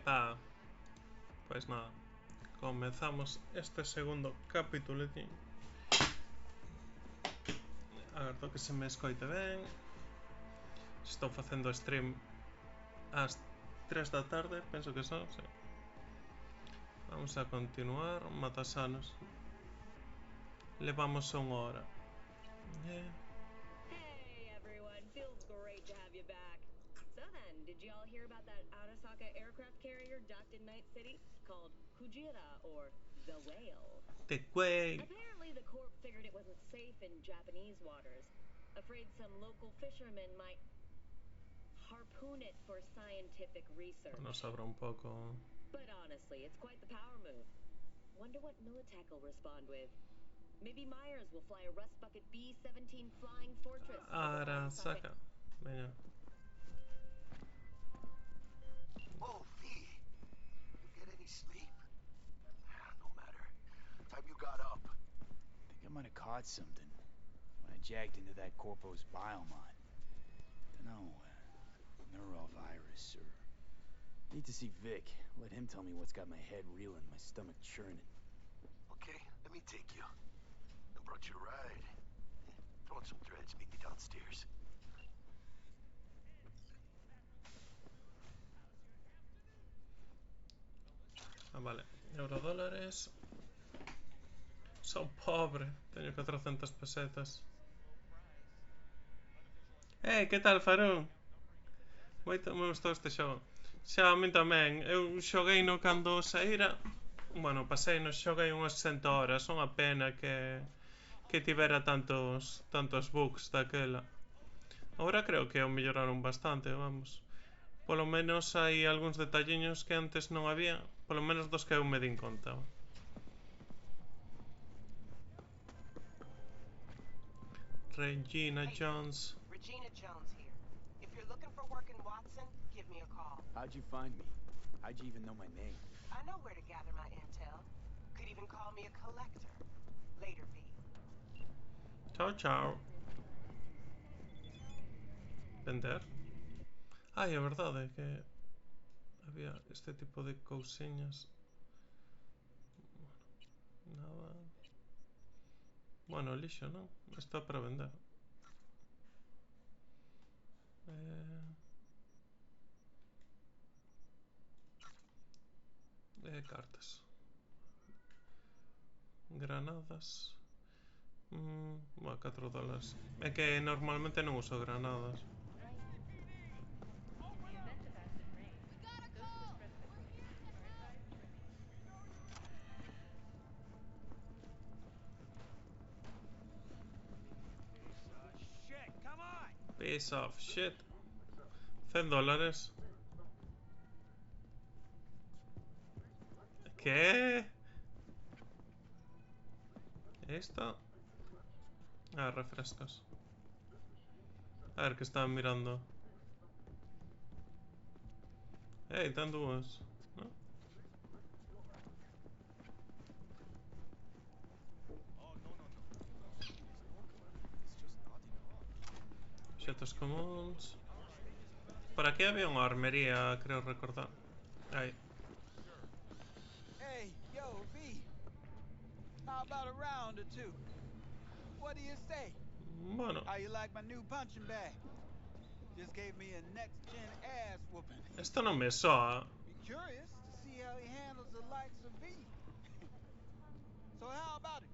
Epa, pues nada, comenzamos este segundo capítulo. Agardo que se me escoite ben. Estou facendo stream ás 3 da tarde, penso que son, sí. Vamos a continuar, matasanos. Levamos unha hora. Hey everyone, feels great to have you back. So then, did you all hear about that Arasaka aircraft carrier docked in Night City? Called Kujira, or the Whale. The Whale. Apparently the Corp figured it wasn't safe in Japanese waters. Afraid some local fishermen might harpoon it for scientific research. Nos abra un poco. But honestly, it's quite the power move. Wonder what Militech will respond with. Maybe Myers will fly a Rust Bucket B-17 Flying Fortress. Arasaka. Venga. Oh, V. You get any sleep? No matter. Time you got up. I think I might have caught something when I jacked into that Corpo's biomon. Dunno, neurovirus or... Need to see Vic. Let him tell me what's got my head reeling, my stomach churning. Okay, let me take you. I brought you a ride. Throw on some threads, meet me downstairs. Vale, eurodólares. Son pobre, teño 400 pesetas. Que tal, Farón? Moito me gustou este xogo. Xa, a min tamén. Eu xoguei no cando saíra. Bueno, pasei no xoguei unhas 60 horas. Son a pena que tivera tantos bugs daquela. Ahora creo que o melloraron bastante, vamos. Polo menos hai algúns detalliños que antes non había. Polo menos dos que eu me din conta. Regina Jones. Regina Jones here. If you're looking for work in Watson, give me a call. How'd you find me? How'd you even know my name? I know where to gather my intel. Could even call me a collector. Later, V. Ciao, ciao. Vender? Ai, é verdade que había este tipo de cousiñas. Nada. Bueno, lixo, non? Está para vender. Cartas. Granadas. Bueno, 4 dólares. É que normalmente non uso granadas. Piece of shit. 100 dólares. ¿Qué? ¿Esto? Ah, refrescos. A ver, que estaban mirando. Tan dúas, ¿no? Objetos comuns. Por aquí había unha armería, creo recordar. Aí. Hey, yo, V. How about a round or two? What do you say? Bueno. How you like my new punching bag? Just gave me a next-gen ass whooping. Esto no me soa. Be curious to see how he handles the likes of V. So how about it?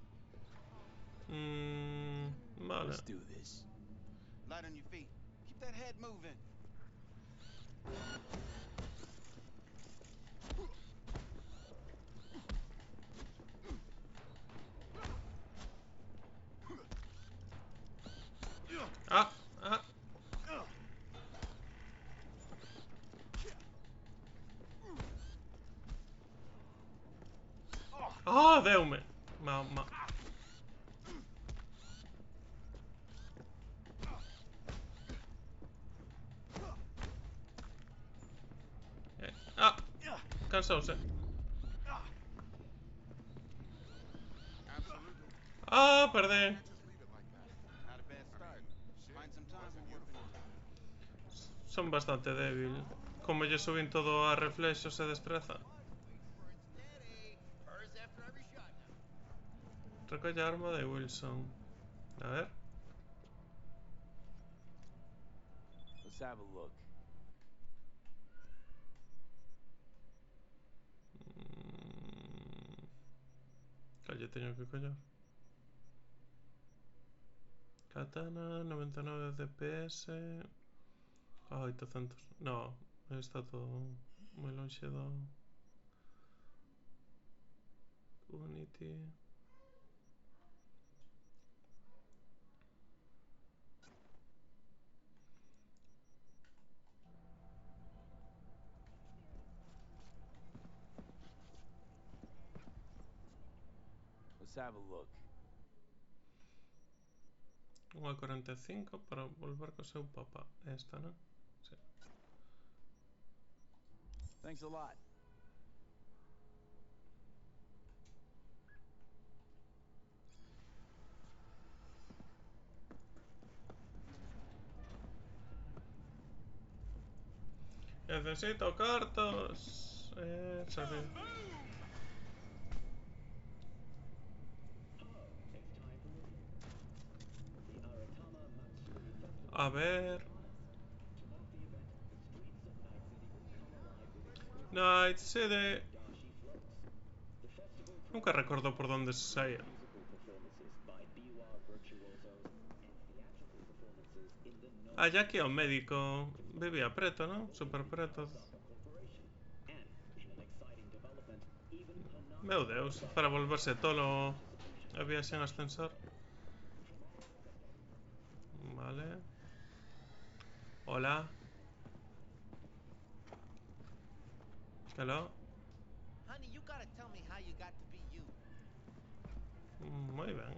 Vale. Let's do this. Light on your feet. Keep that head moving. Ah. Ah, deu-me. Cansouse. Ah, perdí. Not a bad start. Find some time for working on it. Son bastante débil. Como lle subín todo a reflexos e destreza. Recolle a arma de Wilson. A ver. Let's have a look. Cal lle teño que coller? Katana, 99 DPS. A 800. No, está todo moi lonxe do Unity. Let's have a look. 1,45 para volver co seu papá. Esta, non? Sí. Thanks a lot. Necesito cartas. Sabe. A ver. Night City. Nunca recuerdo por dónde se saía. Allá aquí ao médico vivía preto, non? Super preto. Meu Deus, para volverse tolo había sen ascensor. Vale. Hola. Hello. Honey, you gotta tell me how you got to be you. Moi ben.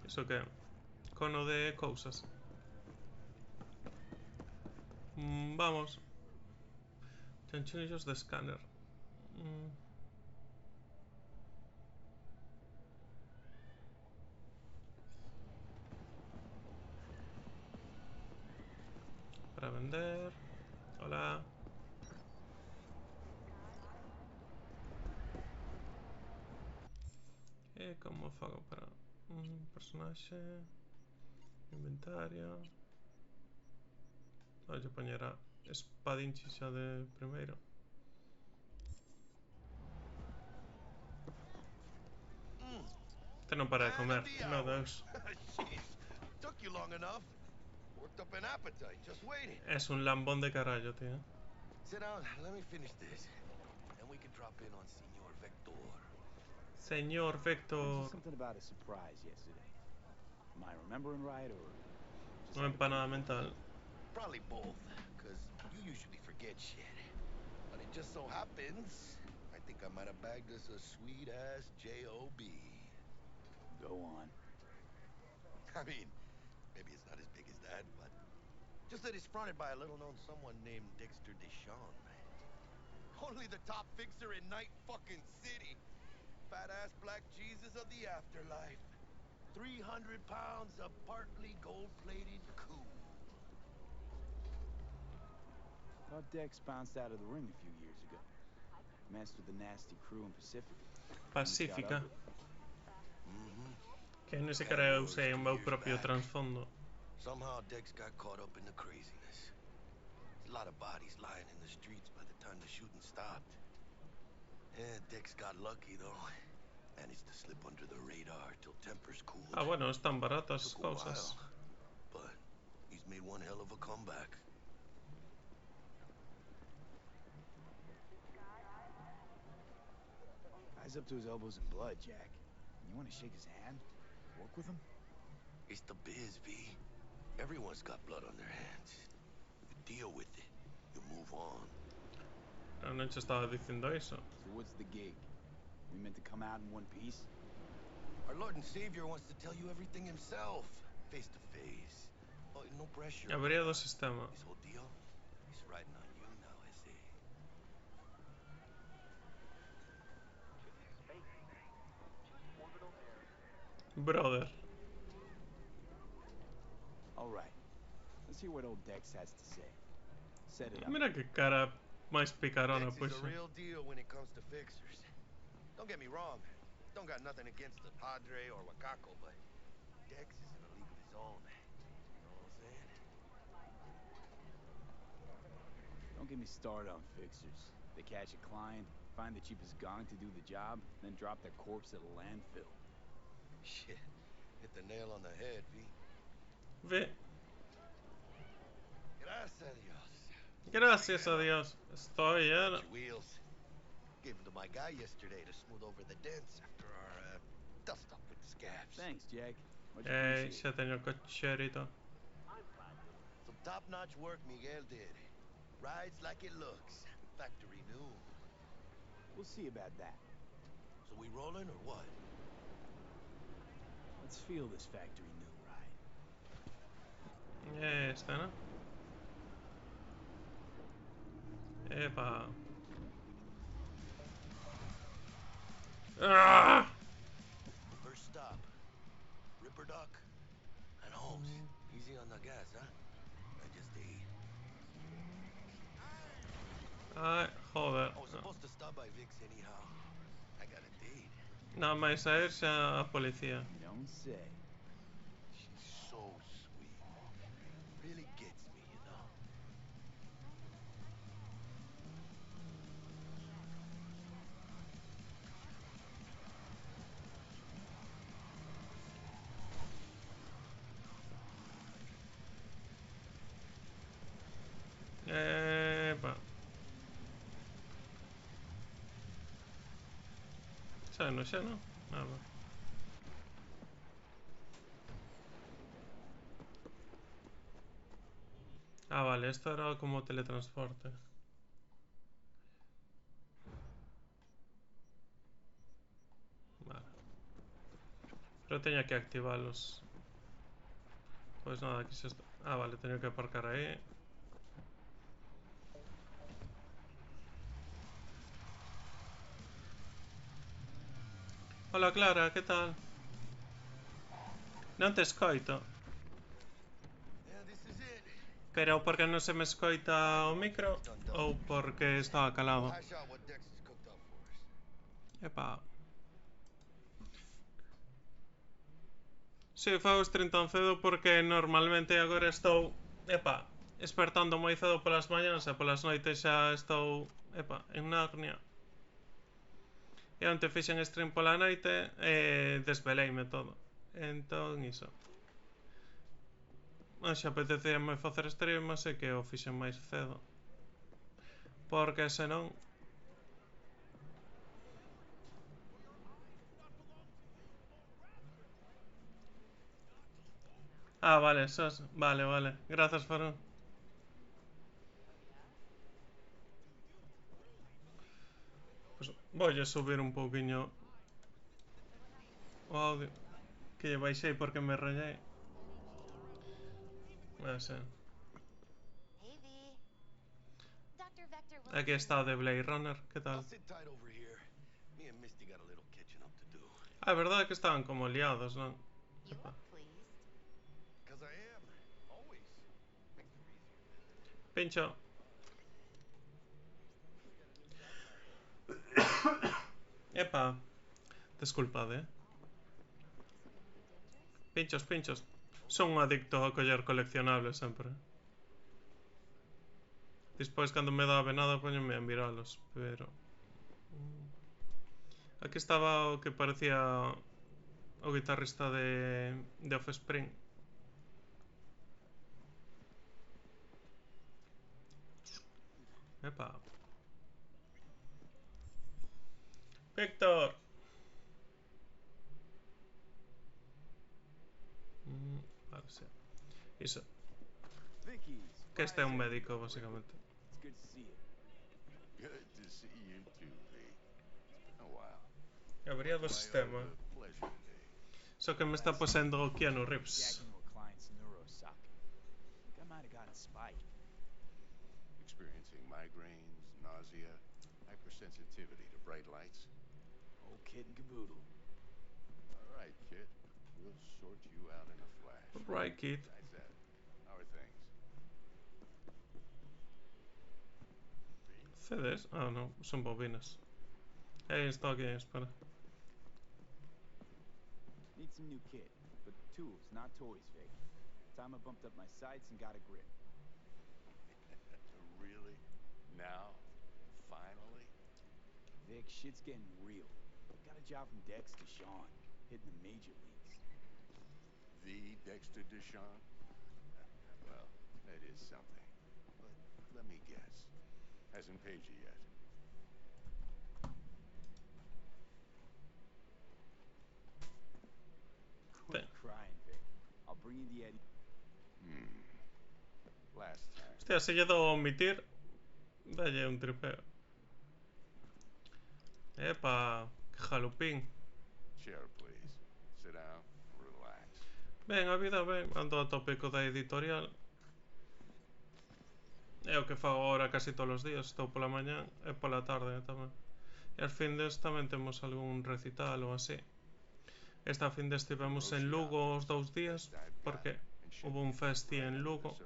Iso que? Cono de cousas. Vamos. Chanchullos de escáner. Para vender. Hola. E como fago para personaxe? Inventario. Lle poñera espadinchi xa de primeiro. Te non para de comer, meu Deus. Jeez. Took you long enough. Worked up an appetite just waiting. Es un lambón de carallo, tío. Sit down, let me finish this. Then we can drop in on Senor Vector. Señor Vector. Mentioned something about a surprise yesterday. Am I remembering right, or just Una had a empanada brain fart? mental. Probably both, because you usually forget shit. But it just so happens, I think I might have bagged us a sweet-ass J.O.B. Go on. I mean, maybe it's not as big as that, but just that it's fronted by a little-known someone named Dexter Deshawn. Only the top fixer in Night fucking City. Fat-ass black Jesus of the afterlife. 300 pounds of partly gold-plated cool. Thought Dex bounced out of the ring a few years ago. Messed with the nasty crew in Pacifica. Pacífica. Mm-hmm. Que nese cara eu sei o meu propio transfondo. Somehow Dex got caught up in the craziness. A lot of bodies lying in the streets by the time the shooting stopped. Yeah, Dex got lucky though. Managed to slip under the radar till tempers cooled. Ah, bueno, están baratas Took a cousas. while, but he's made one hell of a comeback. Guy's up to his elbows in blood, Jack. You want to shake his hand? Work with him? It's the biz, V. Everyone's got blood on their hands. You deal with it. You move on. Anoche estaba diciendo eso. So what's the gig? We meant to come out in one piece? Our Lord and Savior wants to tell you everything himself, face to face. Oh, no pressure. Habría dos sistemas. This whole deal is riding on you now, I say. Brother. All right. Let's hear what old Dex has to say. Set it up. Mira que cara mais picarona Dex is a puxa. real deal when it comes to fixers. Don't get me wrong. Don't got nothing against the Padre or Wakako, but Dex is in a league of his own. You know what I'm saying? Don't get me started on fixers. They catch a client, find the cheapest gong to do the job, then drop their corpse at a landfill. Shit. Hit the nail on the head, V. Ve. Gracias a Dios. Gracias a Dios. Estoy Got lleno. your wheels. Gave them to my guy yesterday to smooth over the dents after our dust up with the scabs. Thanks, Jack. Much Ey, appreciated. xa teño cocherito. Some top-notch work Miguel did. Rides like it looks. Factory new. We'll see about that. So we rolling or what? Let's feel this factory new ride. Este, ¿no? Epa. ¡Ah! First stop. Ripper Duck. And Holmes. Easy on the gas, huh? I just ate. Ay, joder. I was supposed to stop by Vic's anyhow. I got a date. Nada máis a irse a policía. You don't say. She's so sweet. Really gets me, you know. Epa. Xa no, xa no. Nada. Ah, vale, esto era como teletransporte. Vale. Pero tenía que activarlos. Pues nada, aquí se está. Ah, vale, tenía que aparcar ahí. Hola Clara, ¿qué tal? Non te escoito. Yeah, this is it. Pero porque non se me escoita o micro ou porque estaba calado? Hash out what Dex has cooked up for us. Epa. Si, fago stream tan cedo porque normalmente agora estou, epa, despertando moi cedo polas mañanas e polas noites xa estou, epa, en Narnia. E onte fixen stream pola noite e desveleime todo. Entón, iso. Hoxe apetecíame facer stream, así que o fixen máis cedo. Porque senón... Ah, vale, sos... Vale, vale. Grazas, Farón. Pues voy a subir un pouquiño o audio. Que lle baixei porque me rayei. Non sei. Hey, V. Dr. Vector will Aquí está o de Blade Runner, que tal? I'll sit tight over here. Me and Misty got a little catching up to do. Ah, é verdade que estaban como liados, non? You look pleased. Cause I am. Always. Makes it easier. Pincho. Epa. Desculpade, Is it gonna be dangerous? Pinchos, pinchos. Son un adicto a coller coleccionables sempre. Despois, cando me dá venada, poñome a miralos, pero... Aquí estaba o que parecía o guitarrista de Offspring. Epa. Víctor. Vale, sí. Iso. Vicky's. Que este é un médico, basicamente. It's good to see you. Good to see you too, V. It's been a while. Habría do sistema. Pleasure today. Só que me está posendo o Keanu Reeves. Jacking a client's neurosocket. Think I might have gotten spiked. Experiencing migraines, nausea, hypersensitivity to bright lights. Old kit and caboodle. All right, kid. We'll sort you out in a flash. Right, kid. Besides that, how are things? CDs? Ah, no, son bobinas. Está aquí, espera. Need some new kit, but tools, not toys, Vic. Time I bumped up my sights and got a grip. Really? Now? Finally? Vic, shit's getting real. Got a job from Dex to Sean, hitting the major leagues. The Dexter Deshawn? Well, that is something. But let me guess. Hasn't paid you yet. Quit crying, Vic. I'll bring you the Eddie. Last time. Hostia, si yo debo omitir, dalle un tripeo. Epa, que jalupín. Chair, please. Sit down. Relax. Ben, a vida ben, ando a tópico da editorial. É o que fago agora casi todos os días. Estou pola mañá e pola tarde tamén. E as findes tamén temos algún recital ou así. Esta fin de estivemos en Lugo os 2 días porque hubo un festi en Lugo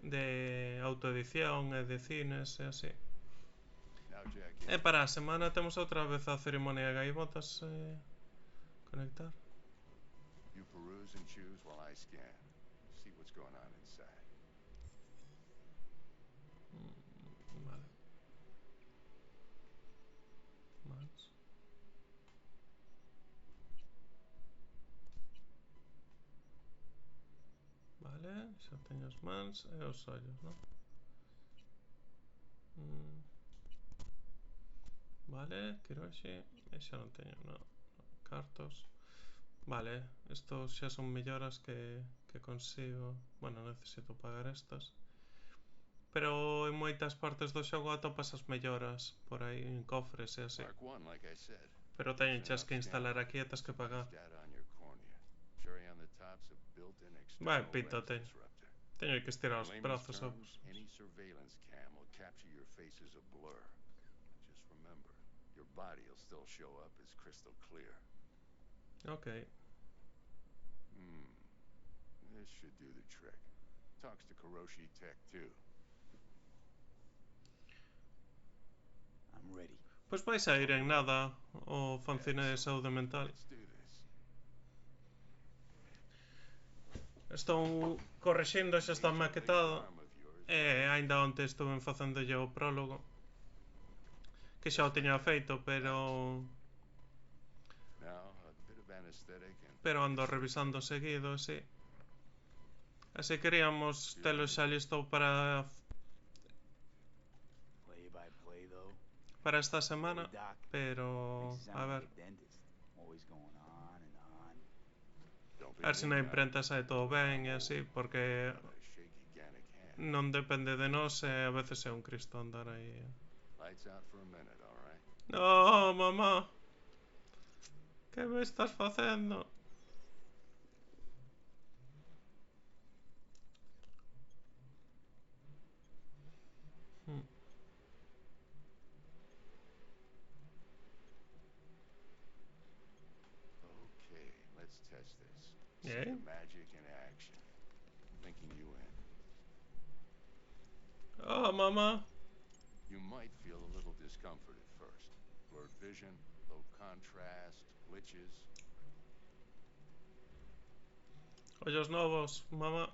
de autoedición e de cines e así. E para a semana temos outra vez a ceremonia de gaivotas conectar. You peruse and choose while I scan. See what's going on inside. Vale. Más. Vale, xa teño os mans e os ollos, non? Vale, Kiroshi. E xa non teño, non. Cartos. Vale, estos xa son melloras que consigo. Bueno, necesito pagar estas. Pero en moitas partes do xogo atopas as melloras por aí en cofres e así. Mark 1, like I said. Pero teñenchas que instalar aquí e tes que pagar. Vai, pito, teño. Teño que estirar os brazos a vos. Any surveillance cam will capture your face as a blur. Just remember, your body will still show up as crystal clear. Okay. This should do the trick. Talks to Kiroshi Tech too. I'm ready. Pois vais a ir en nada o fanzine de saúde mental. Let's do this. Estou correxindo, xa está maquetado. E aínda onte estuve facendo o prólogo. Que xa o tiña feito, pero ando revisando seguido, así. Así queríamos telo xa listo para esta semana, pero a ver se na imprenta sae todo ben e así, porque non depende de nós e a veces é un cristo andar aí. No, mamá, que me estás facendo? Okay, let's test this. Yeah? See the magic in action. Linking you in. Oh, mamá. You might feel a little discomfort at first. Blurred vision, low contrast, glitches. Ollos novos, mamá.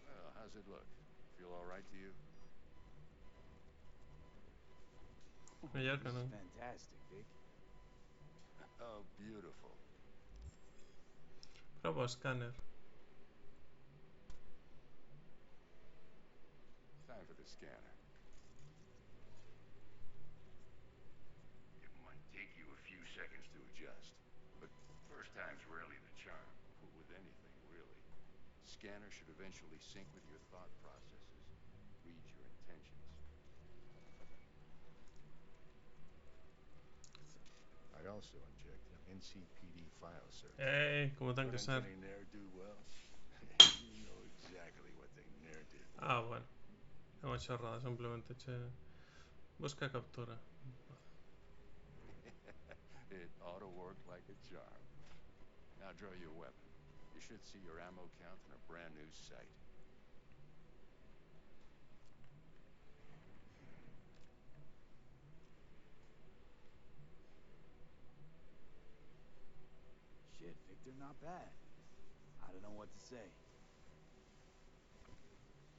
Well, how's it look? Feel all right to you? Mellor que This non. is fantastic, Vic. Oh, beautiful. Proba o escáner. Time for the scanner. It might take you a few seconds to adjust, but first time's rarely the charm. With anything, really. Scanner should eventually sync with your thought processes, read your intentions. I also inject an NCPD file search. Como ten que ser. Any ne'er-do-well? You know exactly what they ne'er did. Ah, bueno. É unha chorrada, simplemente che busca captura. It ought to work like a charm. Now draw your weapon. You should see your ammo count in a brand new sight. not bad. I don't know what to say.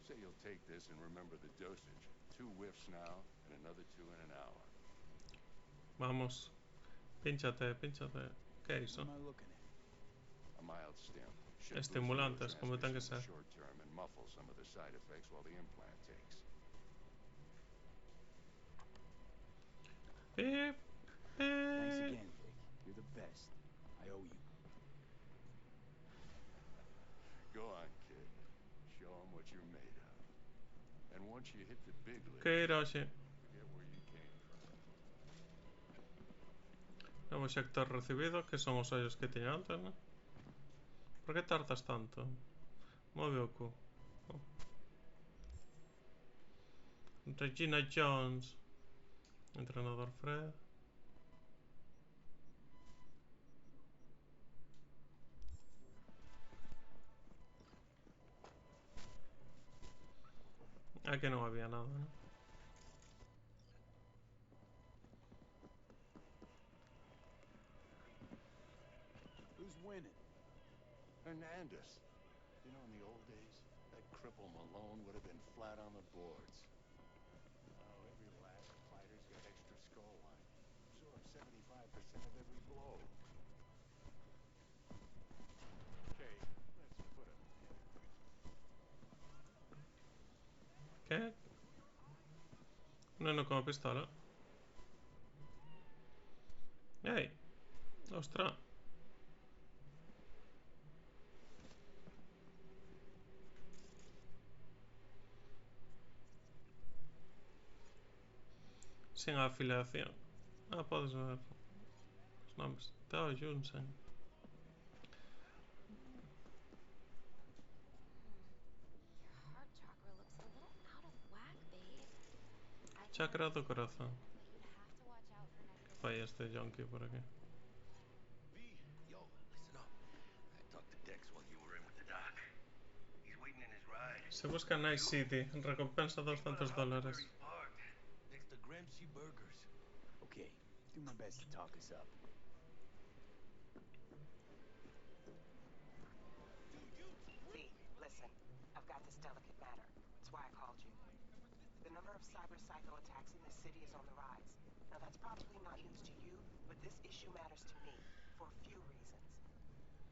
Say you'll take this and remember the dosage. 2 whiffs now, and another 2 in an hour. Vamos. Pínchate, pínchate. ¿Qué What hizo? am I looking at? A mild stim. Should boost Estimulantes, como tenga que neurotransmission in the ser. short term and muffle some of the side effects while the implant takes. Beep, Thanks beep. again, Vic. You're the best. I owe you. Go on, kid. Show 'em what you're made of. And once you hit the big leagues, ¿Qué Hiroshi? forget where you came from. Nuevo sector recibido, que son os ollos que tiña antes, ¿no? Por que tardas tanto? Move o cu. Oh. Regina Jones. Entrenador Fred. Aquí no había nada, ¿no? Who's winning? Hernandez. You know, in the old days, that cripple Malone would have been flat on the boards. Now every last fighter's got extra skull line. Absorbs 75% of every blow. Okay, let's put him together. ¿Qué? No con pistola. ¡Ey! ¡Ostras! Sin afiliación. Ah, podes ver os nomes. Tao Junsen. Your heart chakra looks a little out of whack, babe. I Chakra do can't corazón. but you'd have to watch out for negative. Falla este junkie por aquí. V, yo, listen up. I talked to Dex while you were in with the doc. He's waiting in his ride. Se busca Night City. Recompensa $200. Next to Gramsci Burgers. Okay, do my best to talk us up. V, listen. I've got this delicate matter. That's why I called you. The number of cyber psycho attacks in this city is on the rise. Now that's probably not news to you, but this issue matters to me for a few reasons.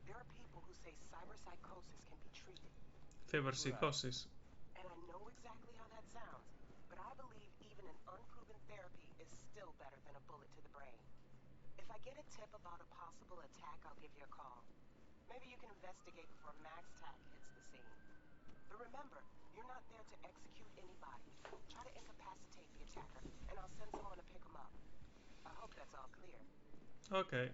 There are people who say cyber psychosis can be treated. Ciberpsicosis. And I know exactly how that sounds, but I believe even an unproven therapy is still better than a bullet to the brain. If I get a tip about a possible attack, I'll give you a call. Maybe you can investigate before Max Tack hits the scene. But remember, you're not there to execute anybody. Try to incapacitate the attacker, and I'll send someone to pick him up. I hope that's all clear. Ok.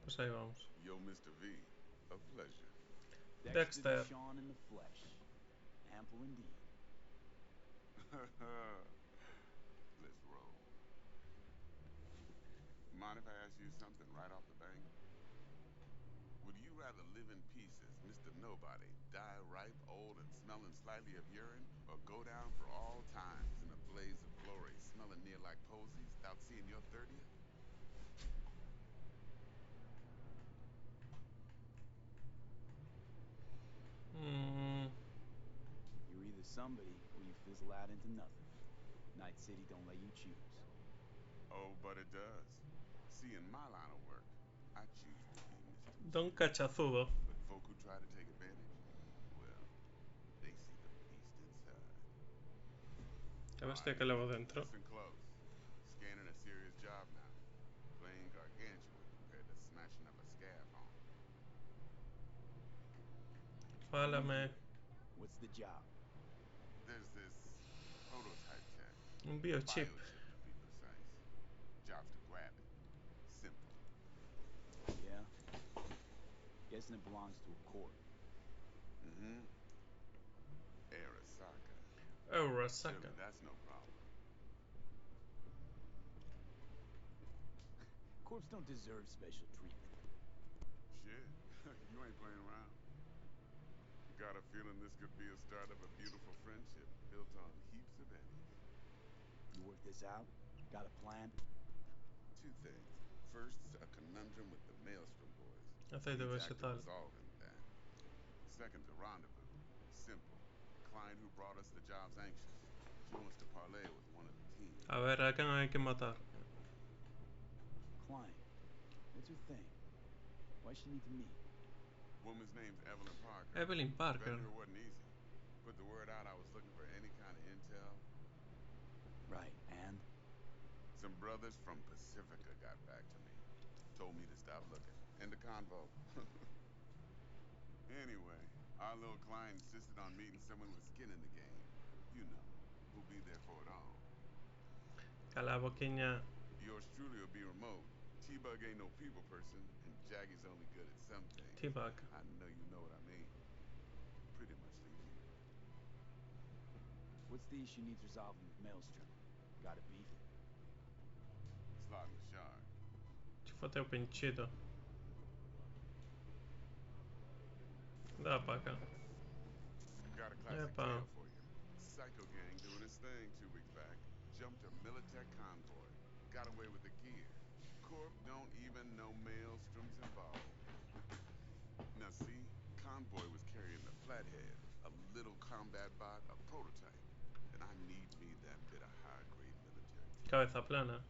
Pues ahí vamos. Yo, Mr. V, a pleasure. Dexter. Deshawn in the flesh. Ample indeed. Let's roll. Mind if I ask you something right off the bank? Would you rather live in pieces, Mr. Nobody, die ripe, old, and smelling slightly of urine, or go down for all times in a blaze of glory, smelling near like posies, without seeing your 30th? Mm, You're either somebody or you fizzle out into nothing. Night City don't let you choose. Oh, but it does. See, in my line of work, I choose to be Mr. Don Cachazudo. But folk who try to take advantage, well, they see the beast inside. La bestia que llevo dentro. Listen close. Scanning a serious job now. Playing gargantuan compared to smashing up a scab on. Fálame. What's the job? There's this prototype tech. Un biochip. Biochip, to be precise. Job's to grab it. Simple. Yeah? Guessing it belongs to a court. Mm-hmm. Arasaka. Arasaka. Surely that's no problem. Corps don't deserve special treatment. Shit. You ain't playing around. Got a feeling this could be a start of a beautiful friendship built on heaps of pennies. You work this out? Got a plan? Two things. First, a conundrum with the Maelstrom boys. Aceite Needs active vegetal. resolving that. Second's a rendezvous. Simple. Client who brought us the job's anxious. She wants to parlay with one of the team. A ver, ¿a quién hay que matar? Klein. What's her thing? Why she need to meet? Woman's name's Evelyn Parker. Evelyn Parker. Vetting her wasn't easy. Put the word out I was looking for any kind of intel. Right, and? Some brothers from Pacifica got back to me. Told me to stop looking. End the convo. Anyway, our little client insisted on meeting someone with skin in the game. You know, who'll be there for it all. Cala la boquinha. Yours truly will be remote. T-Bug ain't no people person, and Jaggy's only good at some things. T-Bug. I know you know what I mean. Pretty much leave you. What's the issue needs resolving with Maelstrom? Got a beef? Slotting the shard. Chúfate o pinchito. Da para acá. Got a classic Epa. tale for you. Psycho gang doing his thing 2 weeks back. Jumped a Militech convoy. Got away with the gear. Corp don't even know Maelstrom's involved. Now see, convoy was carrying the Flathead, a little combat bot, a prototype. And I need me that bit of high-grade military. Cabeza plana.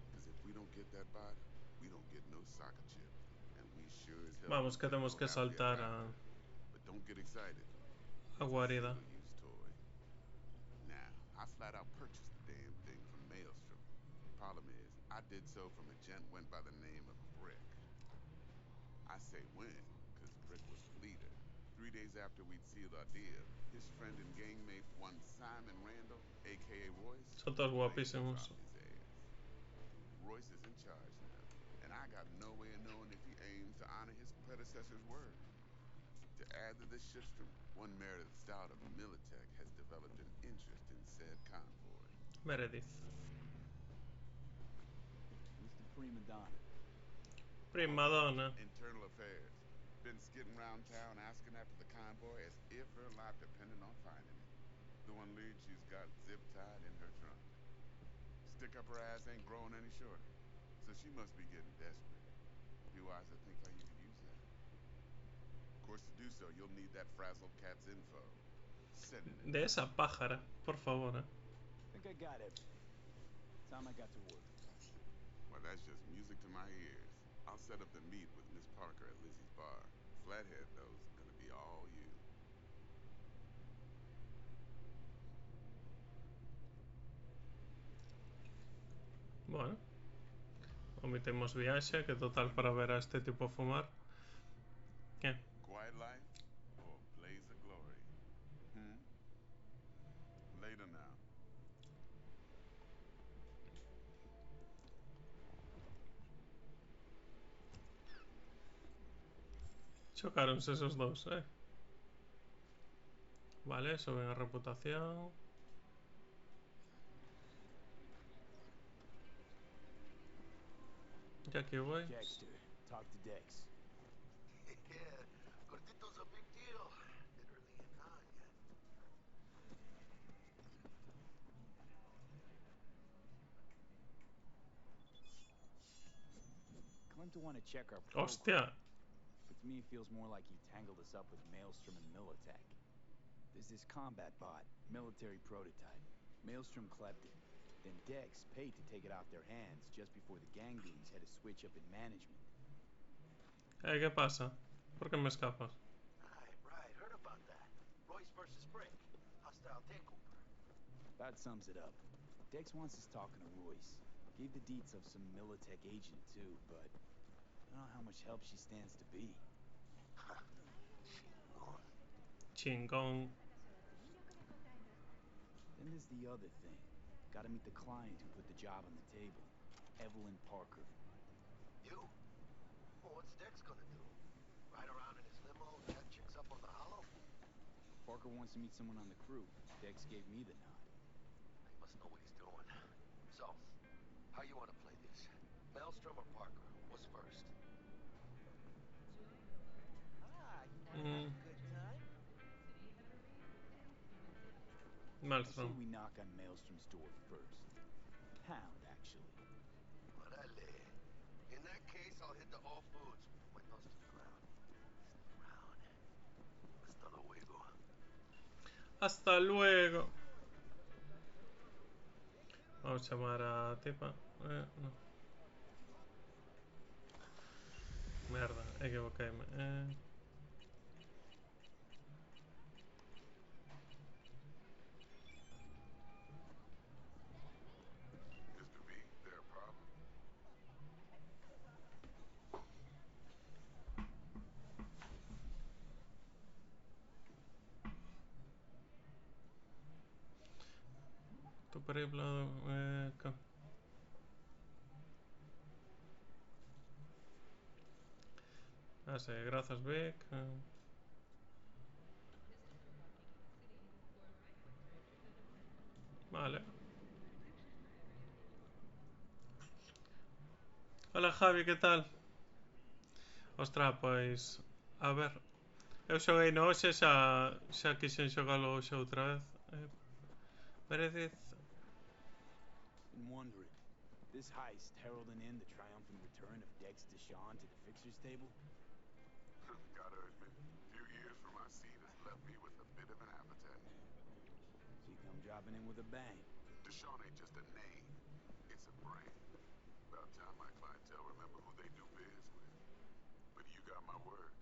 Because if we don't get that bot, we don't get no soccer chip. And we sure as hell Vamos, que don't tenemos get que no happy saltar ever a after. But don't get excited. a guarida. Single-use toy. Now, I flat out purchased the damn thing from Maelstrom. Problem is, I did so from a gent went by the name of Brick. I say when, because Brick was the leader. 3 days after we'd sealed our deal, his friend and gangmate, one Simon Randall, a.k.a. Royce, Son todos claimed to guapísimos. drop his ass. Royce is in charge now, and I got no way of knowing if he aims to honor his predecessor's word. To add to this shitstorm, one Meredith Stout of Militech has developed an interest in said convoy. Meredith. Mr. Prima Donna. Prima donna. Internal affairs. Been skidding around town asking after the convoy as if her life depended on finding it. The one lead she's got zip-tied in her trunk. Stick up her ass ain't growing any shorter, so she must be getting desperate. Be wise to think how you could use that. Of course, to do so, you'll need that frazzled cat's info. Sending it. De esa pájara, por favor. Think I got everything. Time I got to work. Well, that's just music to my ears. I'll set up the meet with Miss Parker at Lizzie's bar. Flathead, though, is gonna be all you. Bueno. Omitimos viaje, que total para ver a este tipo fumar. ¿Qué? Quiet life or blaze of glory? Later now. Chocaronse esos dos, Vale, suben a reputación. Ya aquí voy. Dexter, talk to Dex. Yeah, Gordito's a big deal. Literally and non yet. Claimed to want to check our program. Hostia. But to me, it feels more like he tangled us up with Maelstrom and Militech. There's this combat bot, military prototype. Maelstrom clept it. Then Dex paid to take it off their hands just before the gang goons had a switch up in management. ¿Qué pasa? ¿Por qué me escapas? Right. Heard about that. Royce versus Brick. Hostile takeover. That sums it up. Dex wants us talking to Royce. Gave the deets of some Militech agent too, but I don't know how much help she stands to be. Chingón. Then there's the other thing. Gotta meet the client who put the job on the table. Evelyn Parker. You? Well, what's Dex gonna do? Ride around in his limo, chat chicks up on the hollow? Parker wants to meet someone on the crew. Dex gave me the nod. He must know what he's doing. So, how you wanna play this? Maelstrom or Parker? What's first? Ah, you wanna have a good time? Maelstrom. we knock on Maelstrom's door first. Pound, actually. Órale. In that case, I'll hit the All Foods. My nose to the ground. Hasta luego. Hasta luego. Vamos a llamar a tipa. No. Merda, equivoquei-me. Mr. B, there a problem? Tu periplo... Ah, sí, gracias, Vic. Vale. Hola, Javi, que tal? Ostras, pois... A ver... Eu xoguei no hoxe, xa quixen xogalo hoxe outra vez. Meredith... Been wondering, this heist heralding in the triumphant return of Dex Deshawn to the fixer's table? Gotta admit, a few years from my seat has left me with a bit of an appetite. So you come dropping in with a bang. Deshaun ain't just a name, it's a brand. About time my clientele remember who they do biz with. But you got my word.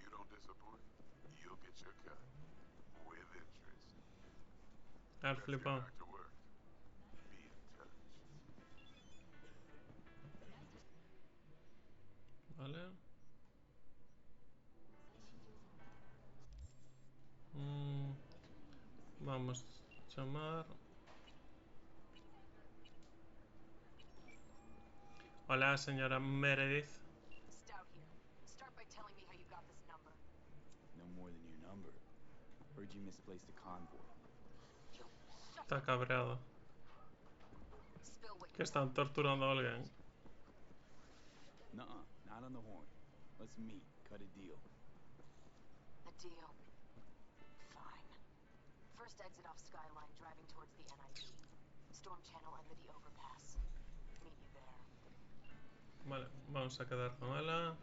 You don't disappoint, you'll get your cut. With interest. Al Let's get flipado. back to work. Be in touch. Vale. Vamos a chamar... Hola, señora Meredith. Stout here. Start by telling me how you got this number. No more than your number. Heard you misplaced a convoy. You shut Está cabreado. Spill what Que you están torturando a alguien. Nuh-uh, not on the horn. Let's meet, cut a deal. A deal. Fine. First exit off Skyline, driving towards the NID. Storm channel under the overpass. Meet you there. Vale, vamos a quedar con ela.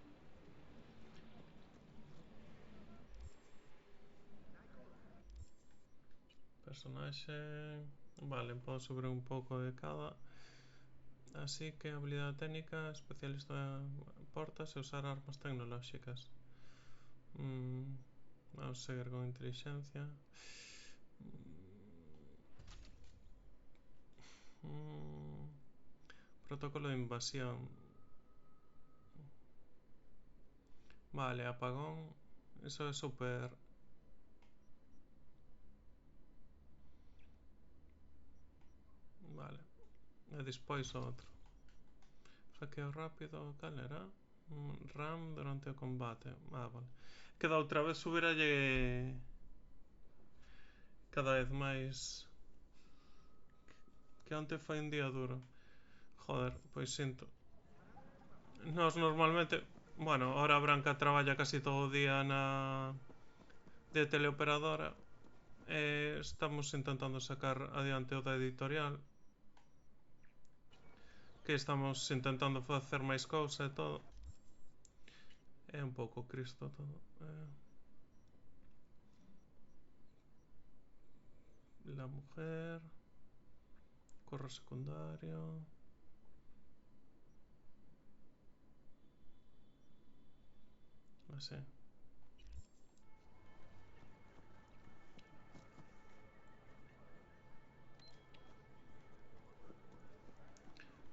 Personaje... Vale, puedo subir un poco de cada. Así que habilidad técnica, especialista portas e usar armas tecnológicas. Vamos a seguir con inteligencia. Protocolo de invasión. Vale, apagón. Eso es súper... Vale. E despois outro. Hackeo rápido, cal era? RAM durante o combate. Ah, vale. Que da outra vez subiralle cada vez máis. Que onte foi un día duro. Joder, pois sinto. Nos normalmente... Bueno, ahora Branca traballa casi todo o día na... de teleoperadora. Estamos intentando sacar adiante o da editorial. Que estamos intentando facer máis cousa e todo. É un pouco cristo todo. La mujer... Corro secundario... Así.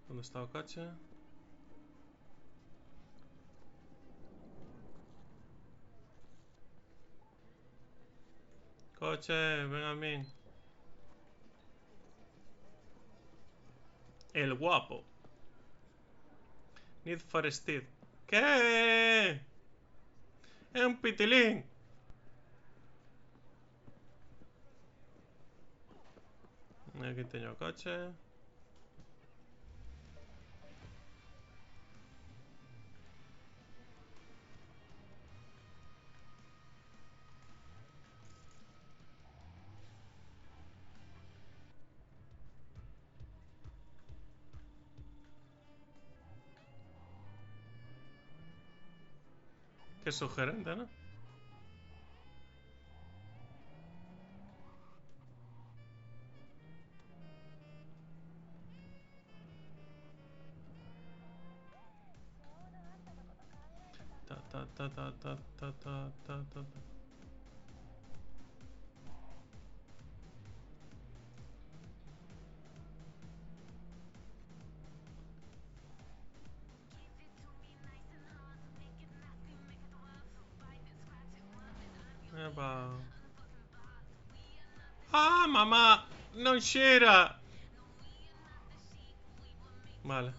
¿Dónde está o coche? Coche, ven a mí. El guapo. Need for Speed. ¿Qué? Es un pitilín. Aquí tengo o coche. Qué sugerente, ¿no? Ta ta ta ta ta ta ta ta ta. Epa. ¡Ah, mamá! ¡Non c'era! Vale.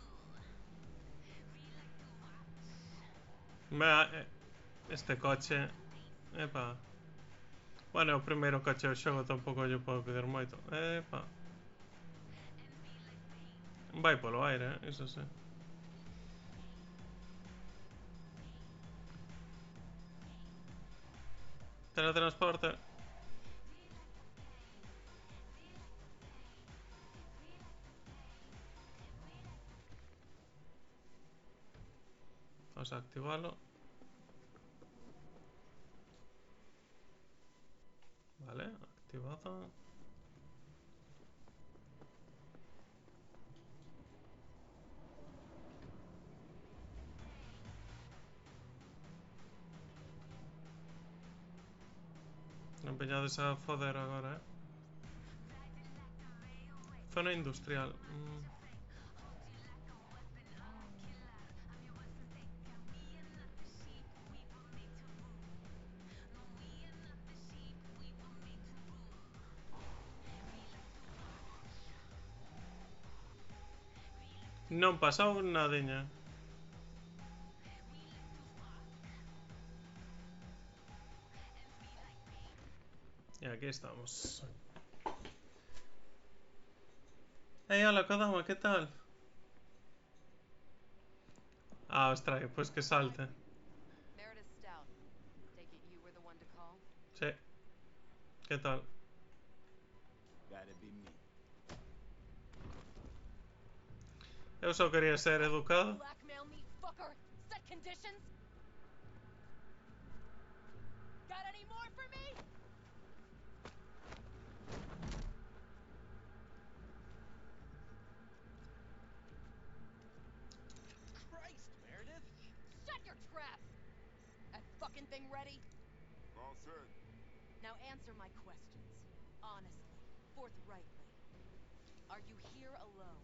Este coche... Epa. Bueno, o primeiro coche do xogo tampouco lle podo pedir moito. Epa. Vai polo aire, iso sí. Teletransporte. Vamos a activarlo. Vale, activado. Empeñades a foder agora, Zona industrial. Non pasou nadiña. Y aquí estamos. Hey, hola Kodama, ¿qué tal? Ah, ostras, pues que salte. Meredith Stout. Take it you were the one to call? Sí. ¿Qué tal? Gotta be me. Eu só quería ser educado. Blackmail me, fucker! Set conditions? Got any more for me? Christ, Meredith! Shut your trap! That fucking thing ready? All set. Now answer my questions. Honestly, forthrightly. Are you here alone?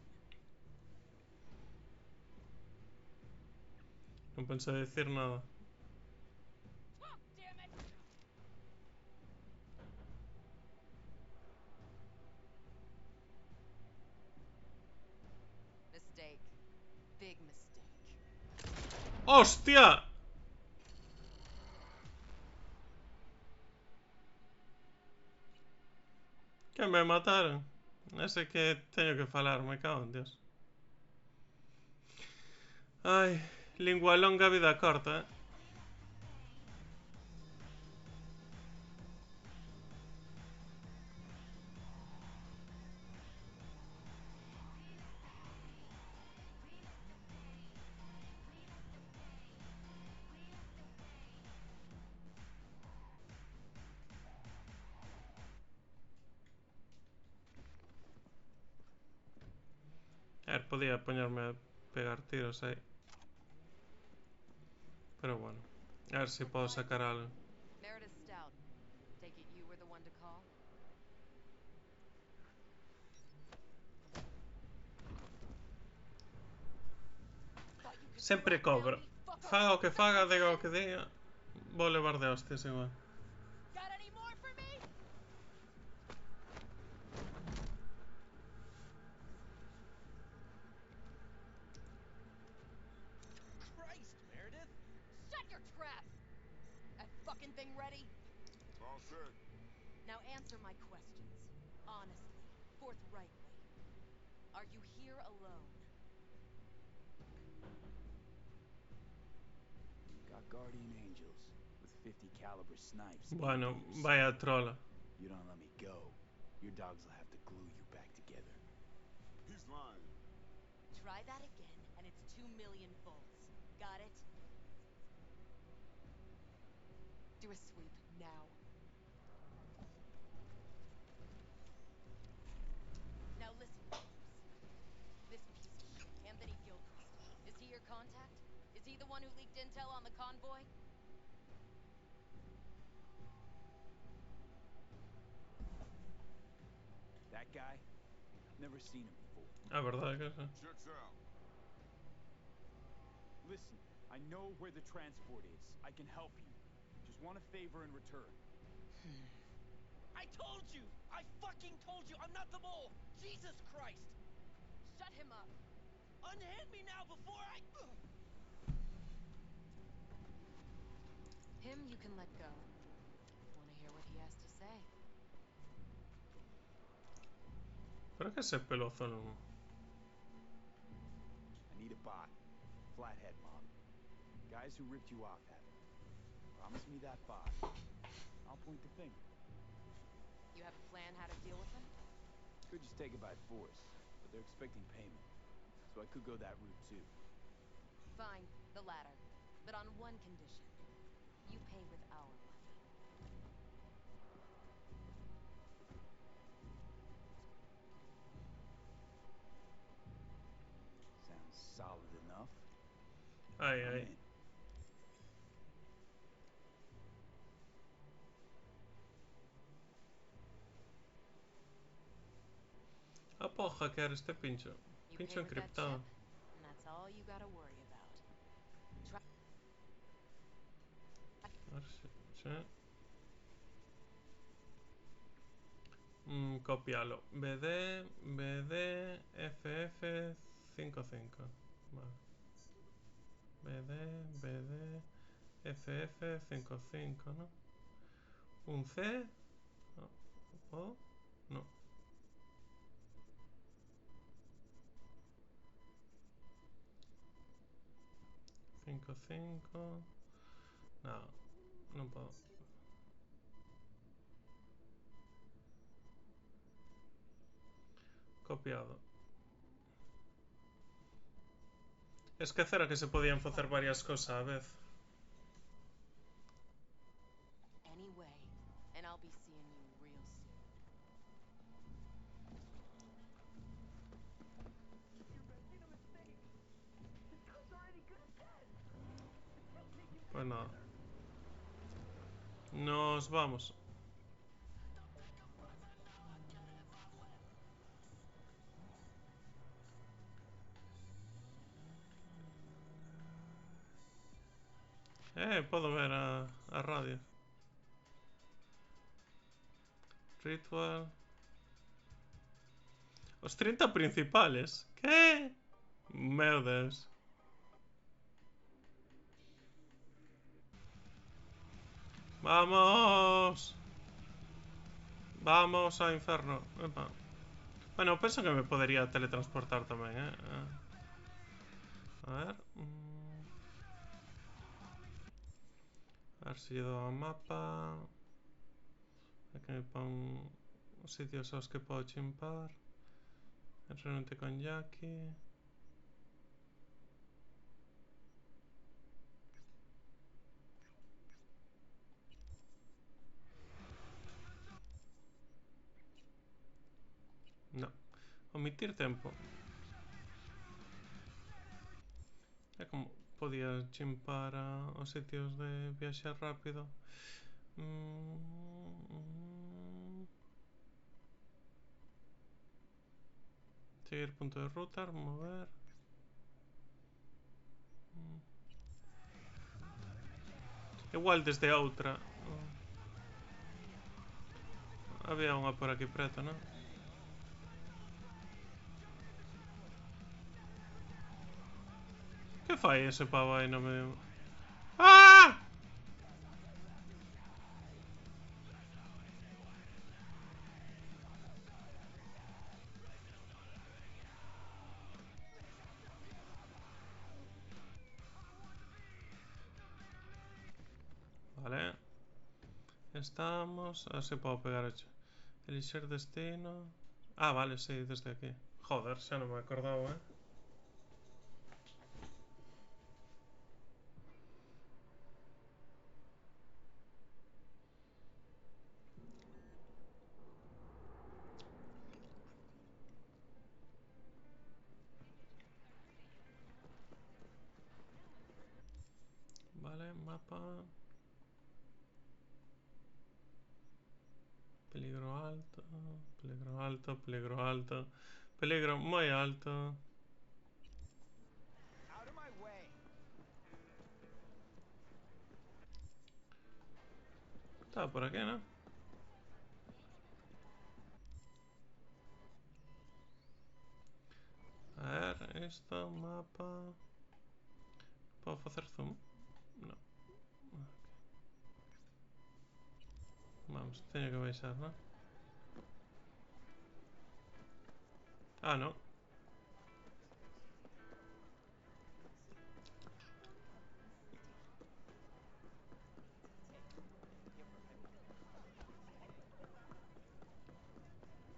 Non pensé decir nada. Talk, damn it! Mistake. Big mistake. ¡Hostia! Que me mataron. Ese que teño que falar, me cago en Dios. Ai, lingua longa, vida corta, A ver, podía poñerme a pegar tiros aí. Pero bueno. A ver si puedo sacar algo. Meredith Stout. Take it you were the one to call? Sempre cobro. Faga o que faga, diga o que diga. Vou levar de hostias igual. Got any more for me? Christ, Meredith! Shut your trap! That fucking thing ready? All set. Now answer my questions. Honestly, forthrightly. Are you here alone? Got guardian angels with 50 caliber snipes. Bueno, vaya trola. You don't let me go. Your dogs will have to glue you back together. He's lying. Try that again, and it's 2 million volts. Got it? Iris sweep now. Now listen, this piece of shit, Anthony Gilchrist. Is he your contact? Is he the one who leaked intel on the convoy? That guy? Never seen him before. Ah, verdad que sí. Checks out. Listen, I know where the transport is. I can help you. Just want a favor in return. I told you! I fucking told you! I'm not the mole! Jesus Christ! Shut him up. Unhand me now before I... Him you can let go. Wanna hear what he has to say? Creo que ese pelozo no. I need a bot. Flathead model. Guys who ripped you off have it. Promise me that bot. I'll point the finger. You have a plan how to deal with him? Could just take it by force, but they're expecting payment. So I could go that route too. Fine, the latter. But on one condition. You pay with our money. Sounds solid enough. Ay, I'm ay. in. Ah, puedo hackear este pincho. You Pincho pay with that encriptado. chip, and that's all you gotta worry about. A ver si... sí. Copialo. BD FF55. Vale. BD FF55, ¿no? ¿Un C? No. ¿Puedo? No. Cinco. No. No puedo. Copiado. Es que era que se podían hacer varias cosas a vez. Anyway, and I'll be seeing you real soon. Pues nada. Nos vamos. Puedo ver a radio. Ritual. Os 30 principales. ¿Qué? Meu Deus. Vamos. Vamos ao inferno. Epa. Bueno, penso que me podería teletransportar tamén, A ver. A ver se lle dou ao mapa. Aquí me pon os sitios aos que podo chimpar. Reunirte con Jackie. No. Omitir tempo. É como podía chimpar aos sitios de viaxe rápido. Seguir punto de ruta, mover. Igual desde outra. Había unha por aquí preto, non? Que fai ese pavo aí no medio? ¡Ah! Vale. Estamos... A ver si puedo pegar hecho. Elixir destino... Ah, vale, sí, desde aquí. Joder, xa non me acordaba, Mapa. Peligro alto, peligro alto, peligro alto. Peligro muy alto. Out of my way. Estaba por aquí, ¿no? A ver, esto, mapa. ¿Puedo hacer zoom? No. Vamos, tengo que baixar, ¿no? Ah, no.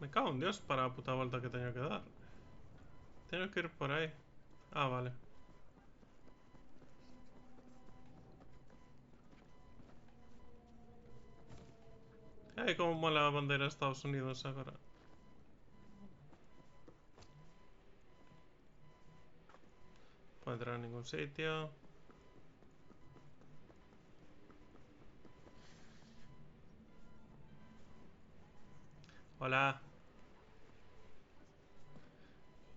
Me cago en Dios para la puta vuelta que tengo que dar. Tengo que ir por ahí. Ah, vale. Ay, como mola la bandera de Estados Unidos ahora. No puedo entrar a ningún sitio. Hola.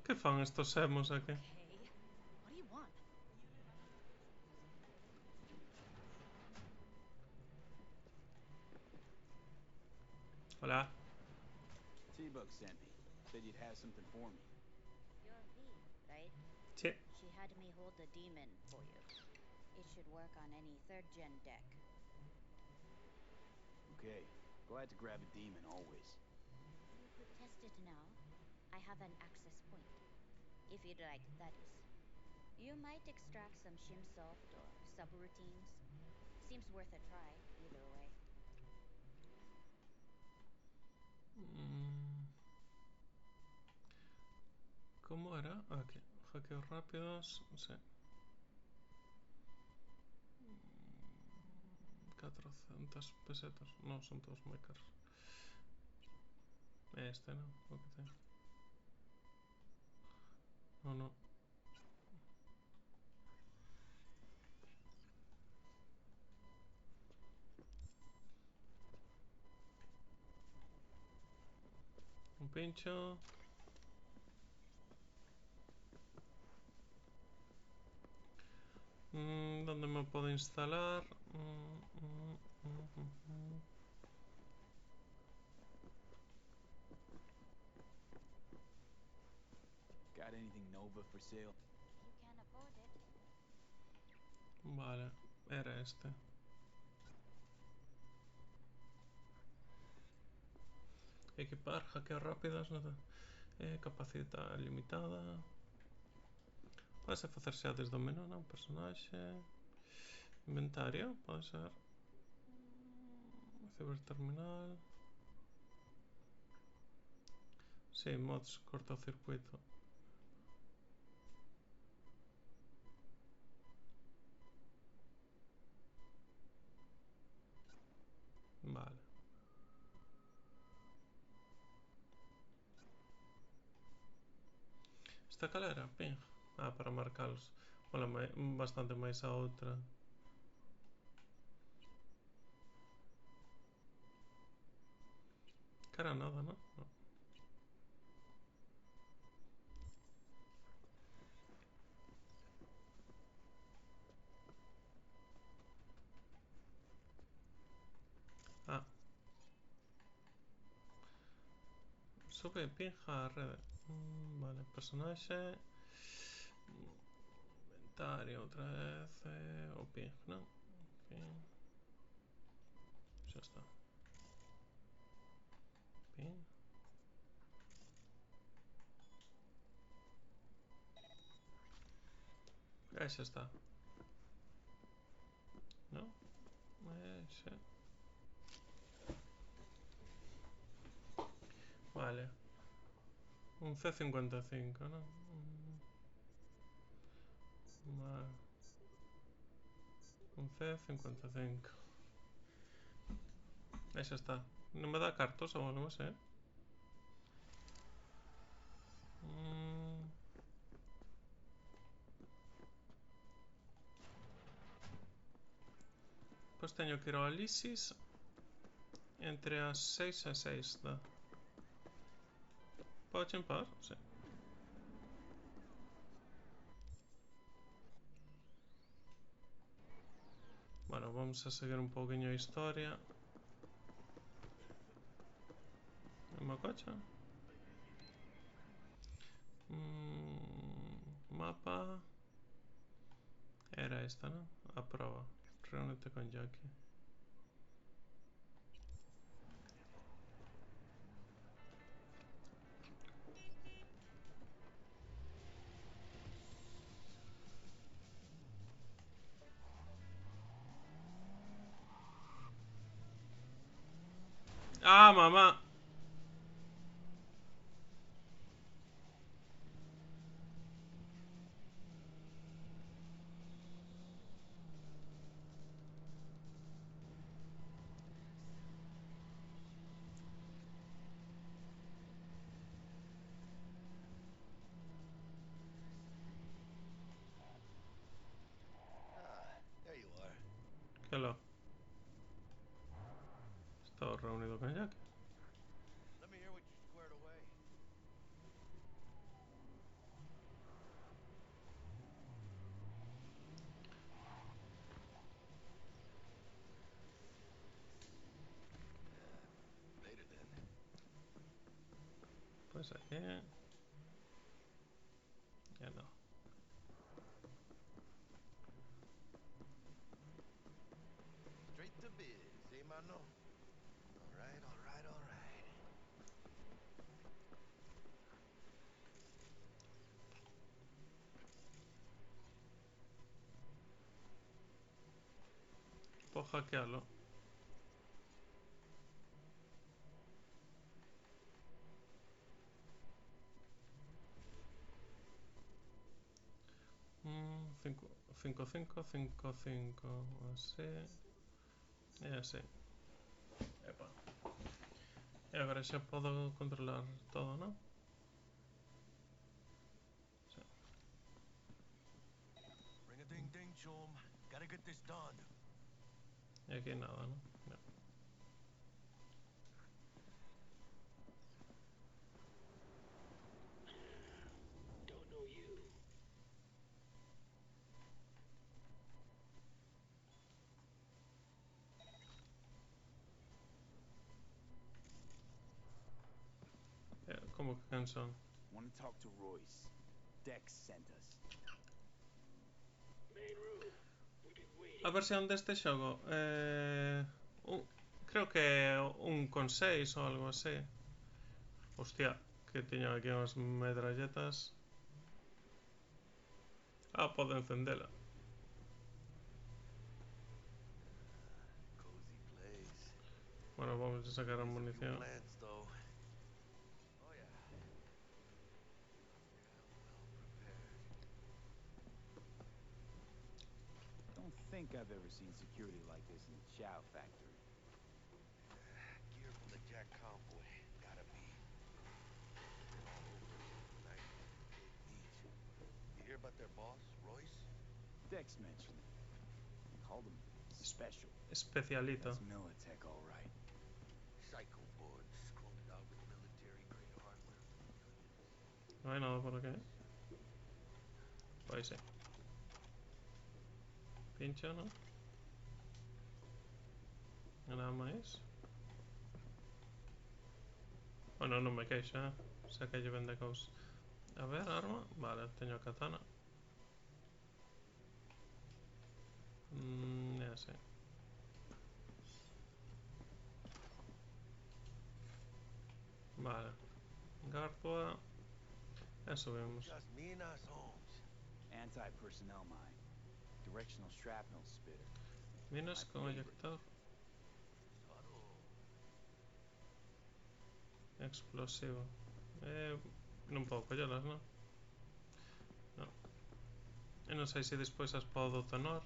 ¿Qué fan estos emos aquí? Okay. What do you want? Hola. T-Bug sent me. Said you'd have something for me. You're V, right? Sí. She had me hold the demon for you. It should work on any 3rd-gen deck. Okay. Glad to grab a demon always. You could test it now. I have an access point. If you'd like, that is. You might extract some Shimsoft or subroutines. Seems worth a try, either way. ¿Cómo era? Aquí. Hackeos rápidos. Sí. 400 pesetas. No, son todos muy caros. Este no. Lo que tengo. No, no. Un pincho. ¿Dónde me puedo instalar? Got anything Nova for sale? If you can afford it. Vale, era este. Equipar, hackeos rápidos, no capacidad limitada. Pode ser facer xa desde o menú, non? Personaxe. Inventario, pode ser. Ciberterminal. Sí, mods, cortocircuito. Vale. Esta cal era? Ping. Ah, para marcalos. Mola bastante máis a outra. Cara nada, non? No. Ah. Sube ping a rede. Vale, personaxe. Inventario outra vez. O ping, non? Ping. Xa está. Ping. Xa está. Non? Xa. Vale. Un C55, non? Vale. Un C55. Xa está. Non me dá cartos ou algo así, Pois teño que ir ao Alisis entre as 6 e 6 da. Pode chimpar? Sí. Bueno, vamos a seguir un pouquiño a historia. Uma cocha. Mapa. Era esta, ¿no? A prova. Reúnete con Jackie. ¡Ah, mamá! Ah, there you are. Que lo. Estaba reunido con Jackie. Let me hear what you squared away. Later then. Pues aquí. Ya no. Straight to biz, eh, mano? All right, all right, all right. Puedo hackearlo. Cinco, 5, 5, 5. Así. E así. Epa. E agora xa podo controlar todo, ¿no? Sí. Ring a ding ding, chum. Gotta get this done. E aquí nada, ¿no? No. Don't know you. Como que canción? Want to talk to Royce. Dex sent us. Main room. We've been waiting. A versión deste xogo creo que é un con 6 ou algo así. Hostia, que teño aquí unhas metralletas. Ah, podo encendela. Cozy place. Bueno, vamos a sacar a munición. Plants, though. Oh yeah. Well prepared. Don't think I've ever seen security like this in the Chow factory. Gear from the Jack convoy. Gotta be. Been all over tonight. Big meat. You hear about their boss, Royce? Dex mentioned it. They called him special. Especialito. That's Militech, all right. Psycho boards cloned out with military-grade hardware. No hay nada por aquí. Pues sí. Pincho, ¿no? Nada máis. Bueno, non me queixo, Sei que lle vende cousa. A ver, arma. Vale, teño a katana. É así. Vale. Gartua. E subimos. Just me and us, Holmes. Anti-personnel mine. Directional shrapnel spitter. Minas con eyector. Explosivo. Non podo collelas, non? Non. E non sei se despois as podo tonar.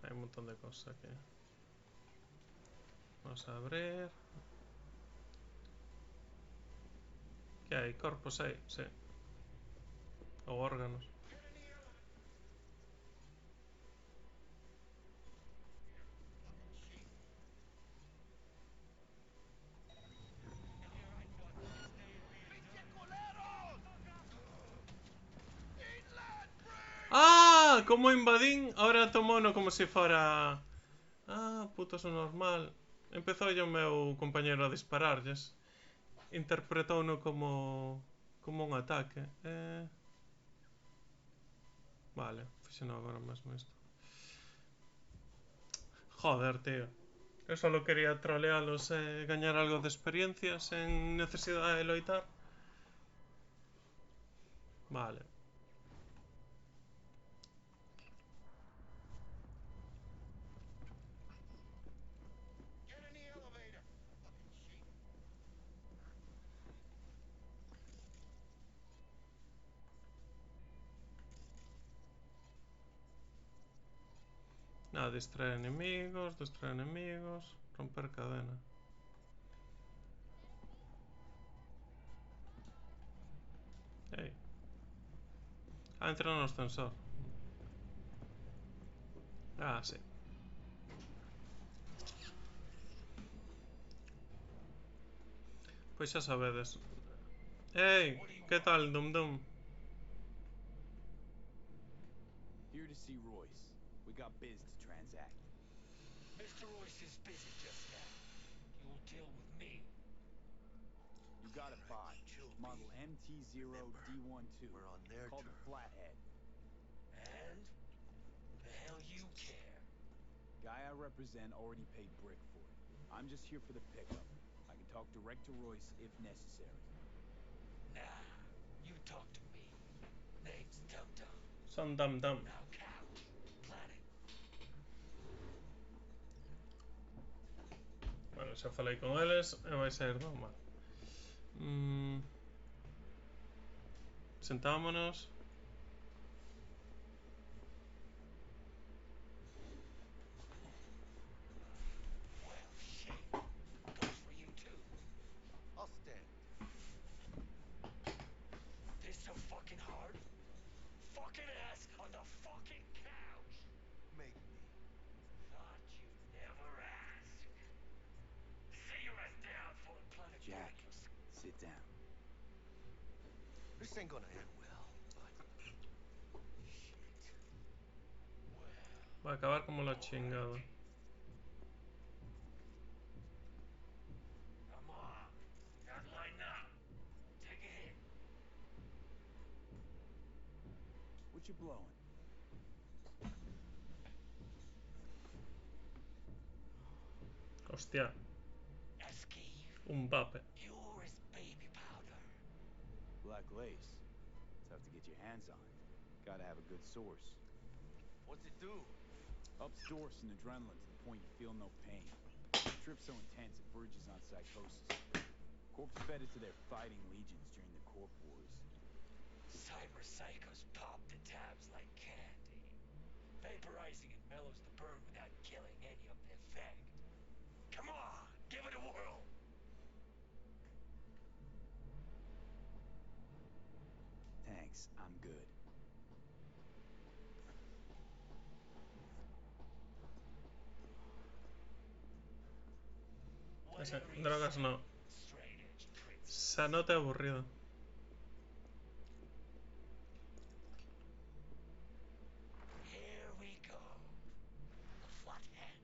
Hai un montón de cosas aquí. Vamos a abrir. Que hai? Corpos aí, sí. Ou órganos. ¡Ah! Como invadín, ahora tomouno como se fora... Ah, puto, son normal. Empezou o meu compañero a dispararlles. Interpretouno como un ataque. Vale, fixeno agora mesmo isto. Joder, tío. Eu solo quería trolealos e gañar algo de experiencia sen necesidade de loitar. Vale. Nada, distraer enemigos, romper cadena. Ei. Ah, entra no ascensor. Ah, sí. Pois xa sabedes. Ei, que tal, Dum Dum? Here to see Royce. We got biz to transact. Mr. Royce is busy just now. You'll deal with me. You got a bot. Model MT0D12. We're on their Called the terms. Flathead. And? The hell you care? Guy I represent already paid Brick for it. I'm just here for the pickup. I can talk direct to Royce if necessary. Nah, you talk to me. Name's Dum Dum. Son Dum Dum. Now couch. Planet. Bueno, xa falei con eles e vai ser normal. Sentámonos. Well, shit. Goes for you too. I'll stand. This so fucking hard? Fucking ass on the fucking couch. Make me. Thought you'd never ask. Sit your ass down for the planet. Jack, sit down. This ain't gonna end well, but... Shit. Well... Va a acabar como la chingada. Come on. Gotta line up. Take a hit. What you blowing? Hostia, Esquive. un vape. Purest baby powder. Black lace. Tough to get your hands on. Gotta have a good source. What's it do? Ups Dorse and adrenaline to the point you feel no pain. Trip's so intense it verges on psychosis. Corps fed it to their fighting legions during the Corp Wars. Cyber psychos pop the tabs like candy. Vaporizing it mellows the burn without killing any of the effect. Come on, give it a whirl. Thanks, I'm good. Ese, drogas no. Se nota aburrido. Here we go. The Flathead.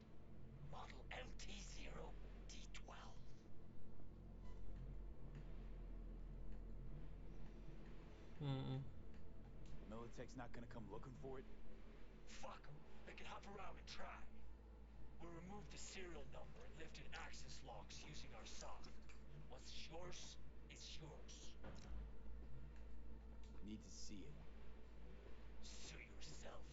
Model MT0D12. Militech's not gonna come looking for it? Fuck 'em. They can hop around and try. We'll remove the serial number and lifted access logs using our soft. What's yours is yours. Need to see it. Sue yourself.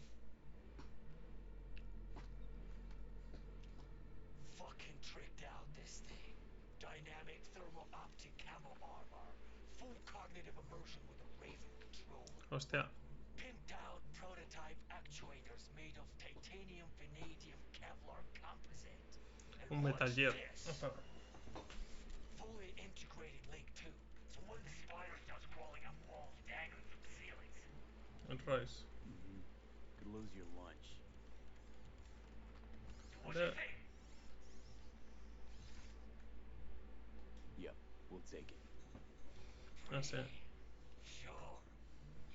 Fucking tricked out this thing. Dynamic thermo-optic camo armor. Full cognitive immersion with a Raven controller. Hostia. Pimped out prototype actuators made of titanium, vanadium, Kevlar composite. And Un Metal watch Gear. this. Fully integrated Link 2. So One of the spiders starts crawling up walls, dangling from ceilings. El Royce. Could lose your lunch. What do you think? Yep, we'll take it. Ah, sí. Sure.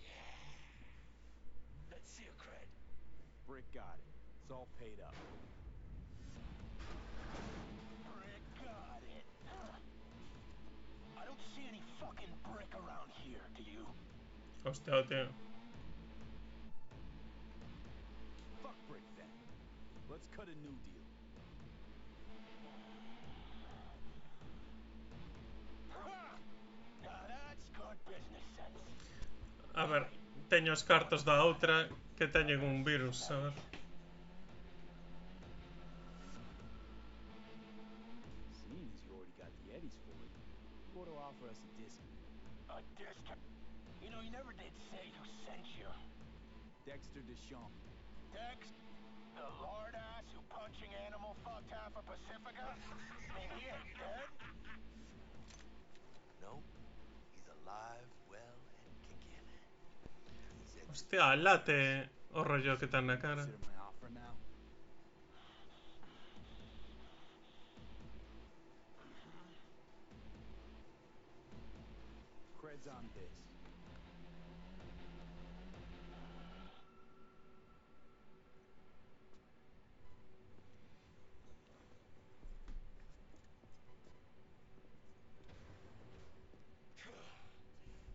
Yeah. Let's see your cred. Brick got it. It's all paid up. Brick got it. I don't see any fucking brick around here, do you? Hostia, tío. Fuck brick then. Let's cut a new deal. Now that's good business sense. A ver, teño os cartos da outra que teñen un virus, a ver. Seeing as you already got the Eddies for it, you ought to offer us a discount. A discount? You know, you never did say who sent you. Dexter Deschamps. Dex? The lord ass who punching animal fucked half of Pacifica? I mean, he ain't dead? No, he's alive, well, and kicking. He said Hostia, late o rollo que ten na cara. Consider my offer now. Cred's on this.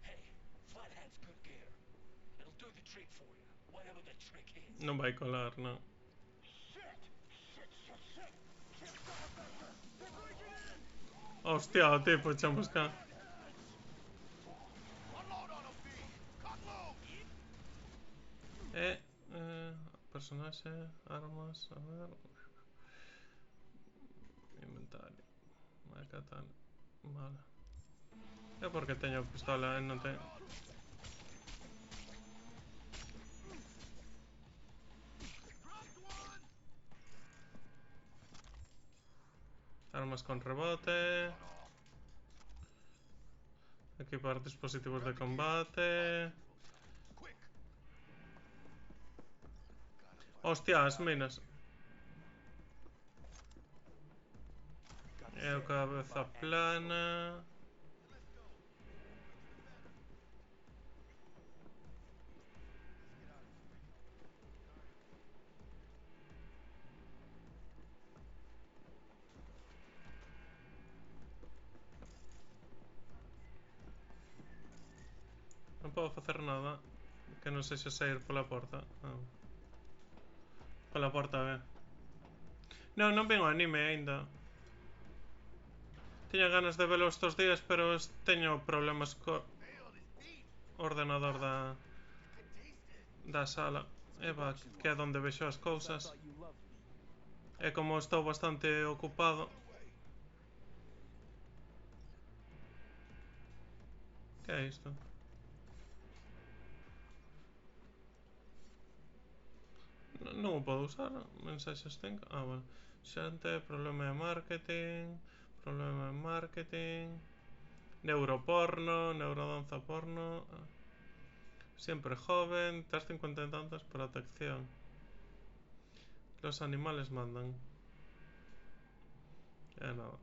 Hey, Flathead's good gear. It'll do the trick for you, whatever the trick is. Non vai colar, no. Shit! Shit, shit, shit! Shit, Baker! They're breaking in! Hostia, o tipo, echamos cá. unload on him, B! Cut loose! Personaxe, armas, a ver. Inventario. Acá tal. Vale. É porque teño pistola e non teño. Armas con rebote. Equipar dispositivos de combate. Hostia, as minas. E o cabeza plana. Non podo facer nada que non sexa sair pola porta. Ah. Pola porta, Non, non vin o anime aínda. Tiña ganas de velo estos días, pero teño problemas co ordenador da sala. Eva, que é onde vexo as cousas. E como estou bastante ocupado. Que é isto? Non o podo usar. Mensaxes tengo. Ah, bueno. Xente, problema de marketing. Problema de marketing. Neuroporno, neurodanza porno. Siempre joven. Tras 50 y tantos, protección. Los animales mandan. Nada.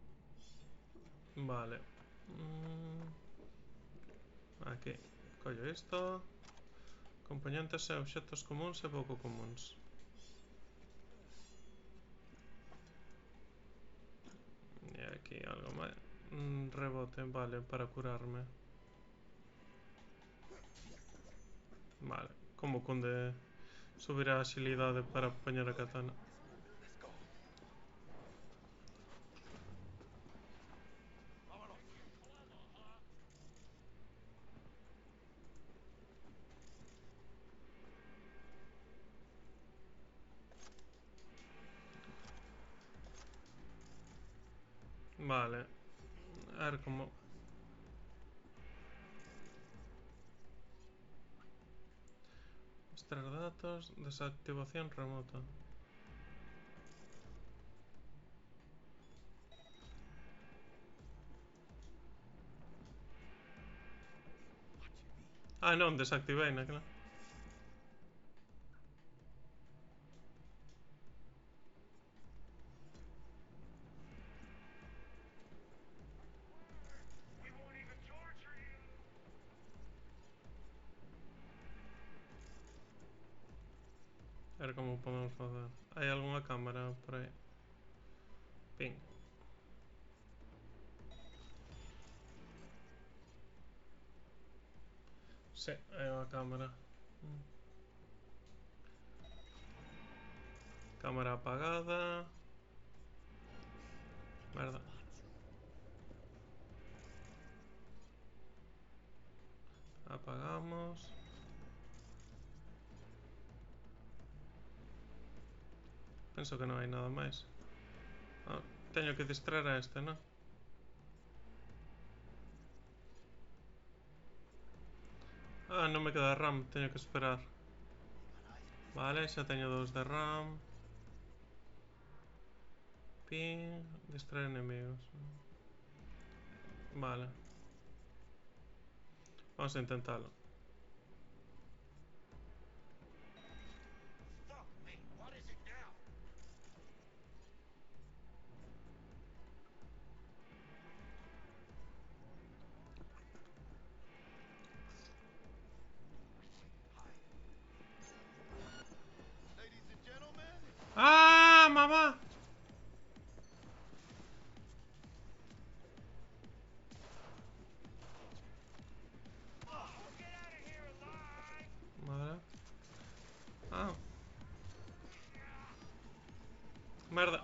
Vale. Aquí. Collo isto. Componentes e obxectos comuns e pouco comuns. E aquí algo máis. Rebote, vale, para curarme. Vale, como cunde subir a axilidade para poñer a katana. Vale. A ver como... Extraer datos, desactivación remota. Ah, non, desactivei naquela. A ver como podemos facer. Hai algunha cámara por aí? Ping. Sí, hai unha cámara. Cámara apagada. Merda. Apagamos. Penso que non hai nada máis. Ah, teño que distraer a este, non? Ah, non me queda RAM, teño que esperar. Vale, xa teño 2 de RAM. Ping, distraer enemigos. Vale. Vamos a intentarlo. ¡Ah, mamá! Vale. Ah. Merda.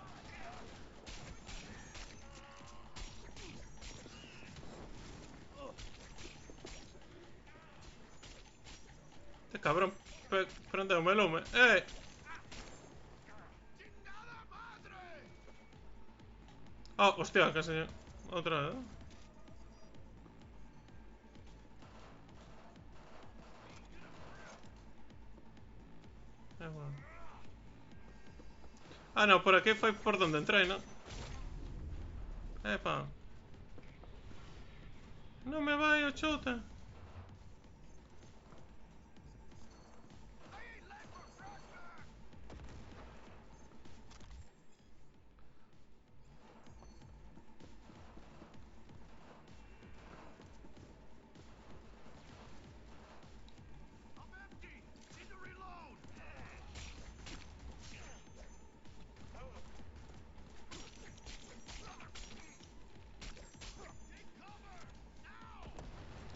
Este cabrón prendeume o lume. ¡Eh! Oh, hostia, casi. Otra vez. Bueno. Ah, no, por aquí foi por donde entré, ¿no? Epa. No me vaya, chute.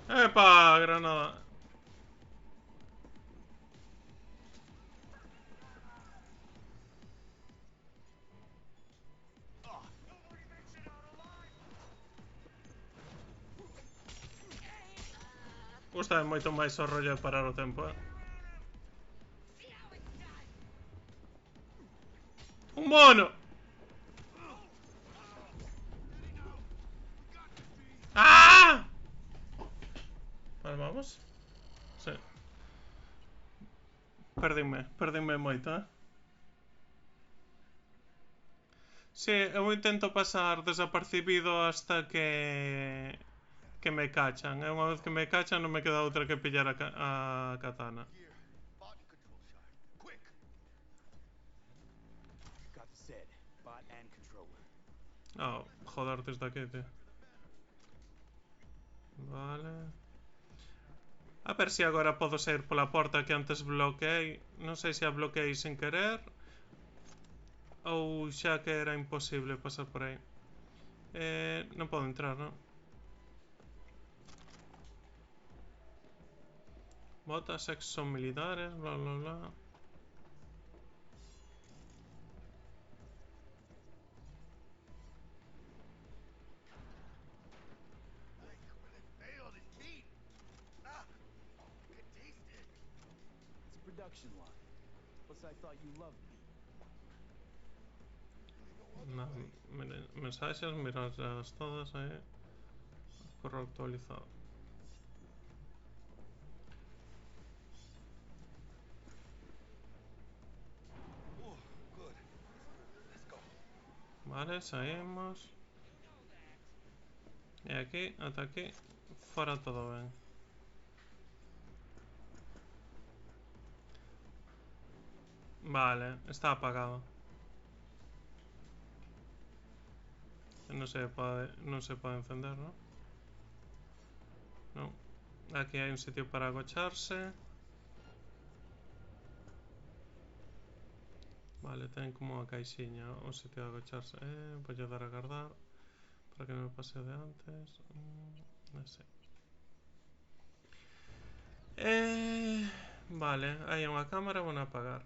¡Epa! Granada. Gusta moito máis o rollo de parar o tempo, ¡Un mono! ¡Ah! Vale, vamos. Sí. Perdinme moito, Sí, eu intento pasar desapercibido hasta que me cachan. E unha vez que me cachan non me queda outra que pillar a katana. Oh, joder, desde aquí, tío. Vale. A ver se agora podo sair pola porta que antes bloqueei. Non sei se a bloqueei sin querer ou xa que era imposible pasar por aí. Non podo entrar, non? Botas, sexos son militares, bla bla bla. Production line. Plus, I thought you loved me. No, mensajes, mirarlas todas ahí. Correo actualizado. Vale, saímos. E aquí, ata aquí, fora todo ben. Vale, está apagado. No se puede encender, ¿no? No. Aquí hay un sitio para agacharse. Vale, ten como unha caixiña, un sitio de agacharse. Voy a dar a guardar para que non me pase de antes. Así. Vale, hai unha cámara, vou a apagar.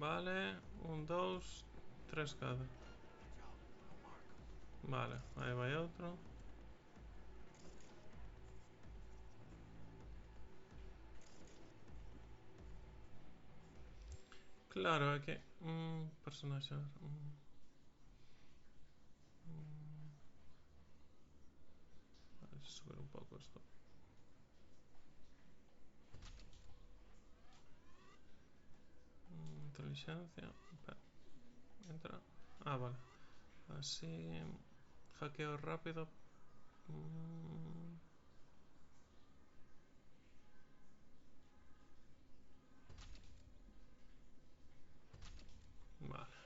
Vale, 1, 2, 3 cada. Vale, aí vai outro. Claro, é que... personaxe... Vale, subir un pouco isto. Inteligencia... Espera. Entra... Ah, vale. Así... Hackeo rápido. Vale.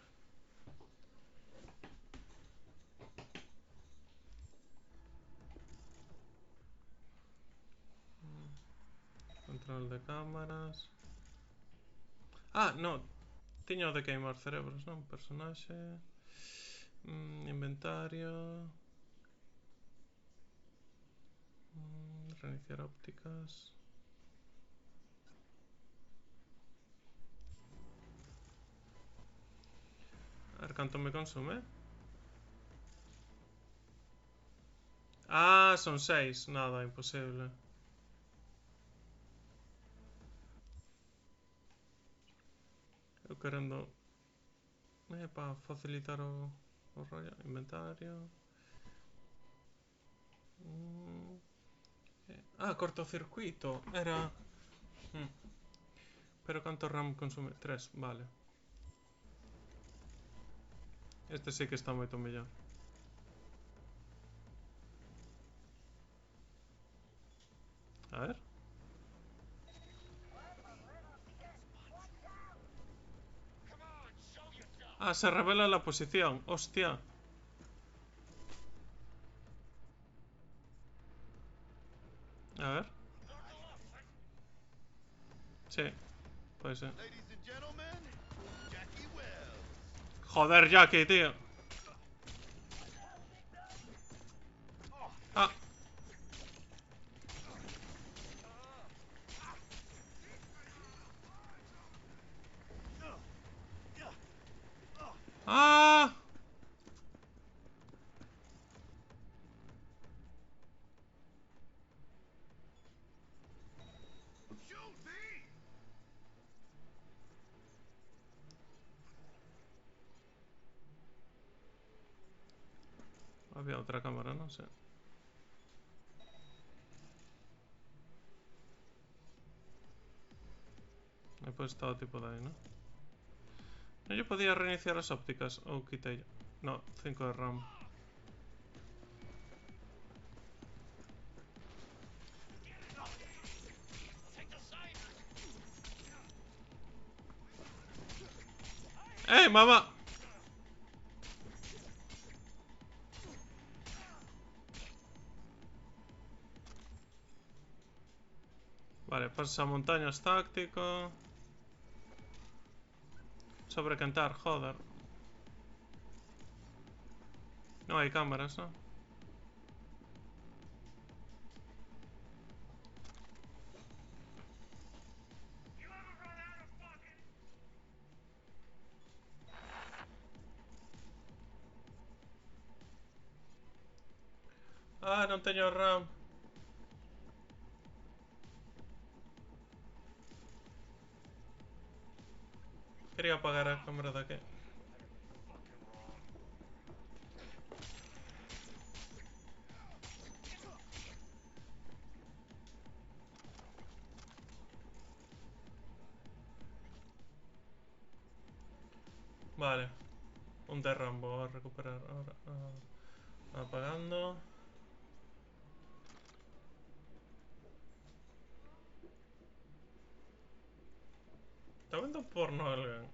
Control de cámaras. Ah, no. Tiño de queimar cerebros, non? Personaxe. Inventario. Reiniciar ópticas. A ver canto me consume. Ah, son 6. Nada, imposible. Eu querendo... para facilitar o rollo. Inventario. Ah, cortocircuito. Era... Pero canto RAM consume? 3, vale. Este sí que está moito mellor. A ver. Ah, se revela la posición. Hostia. A ver. Sí, puede ser. Joder, Jackie, tío. Ah. Ah. Había otra cámara, no sé. He puesto tipo de ahí, ¿no? No, yo podía reiniciar las ópticas. O quité yo. No, 5 de RAM. ¡Eh, mamá! Vale, pasamontañas táctico. Sobrecantar, joder. No hay cámaras, ¿no? Ah, non teño RAM. Quería apagar a cámara daqui. Vale. Un de RAM voy a recuperar ahora. Apagando. Está vendo porno alguén?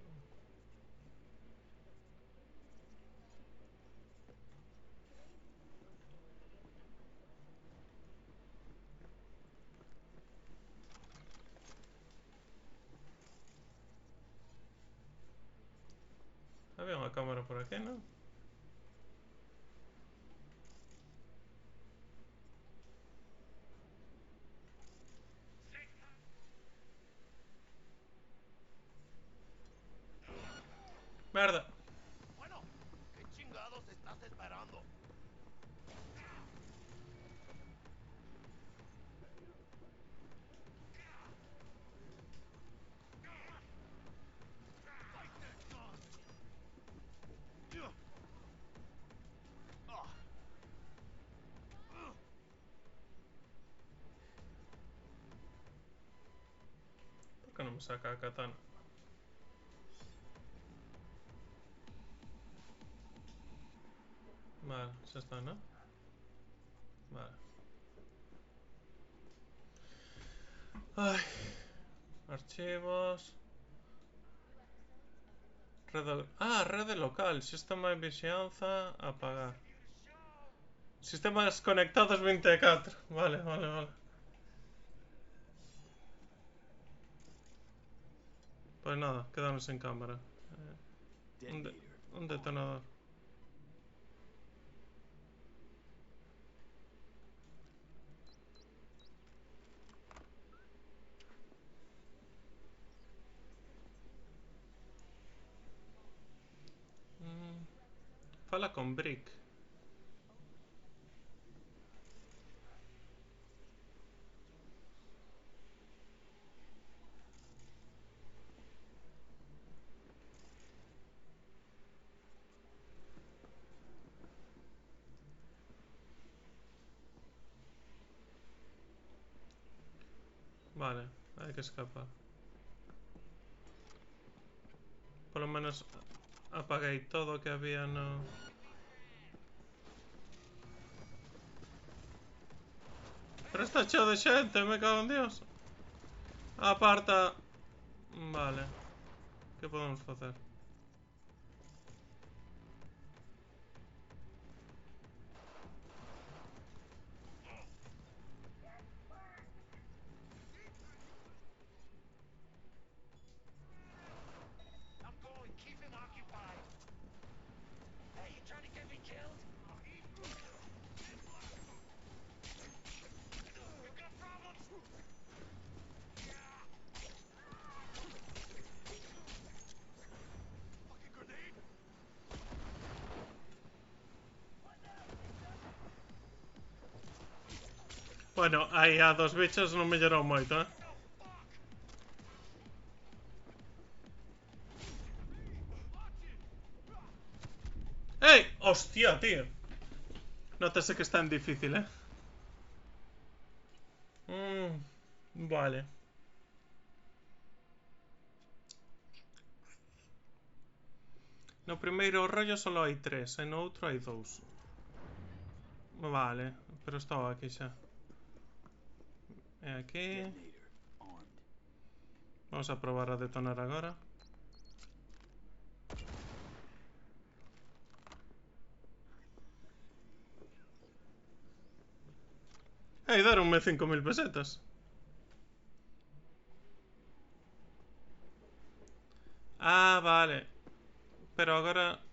Había unha cámara por aquí, non? Merda. Bueno, ¿qué chingados estás esperando? ¿Por qué no me saca a katana? Vale, ya está, ¿no? Vale. Ay. Archivos. Red local. Sistema de vigilancia. Apagar. Sistemas conectados 24. Vale, vale, vale. Pues nada, quedamos en cámara. Un detonador. Fala con Brick. Vale, hay que escapar. Por lo menos apagué todo que había, no... Pero está cheo de xente, me cago en Dios. Aparta. Vale. ¿Qué podemos hacer? I'm going. Keep him occupied. Hey, you trying to get me killed? We've got problems. Fucking grenade! Bueno, aí a dos bichos non mellorou moito, eh? ¡Ey! ¡Hostia, tío! Nótese que está en difícil, eh. Vale. No primeiro rollo solo hai 3, e no outro hai 2. Vale, pero estaba aquí xa. E aquí. Vamos a probar a detonar agora. Ei, daronme 5000 pesetas. Ah, vale. Pero agora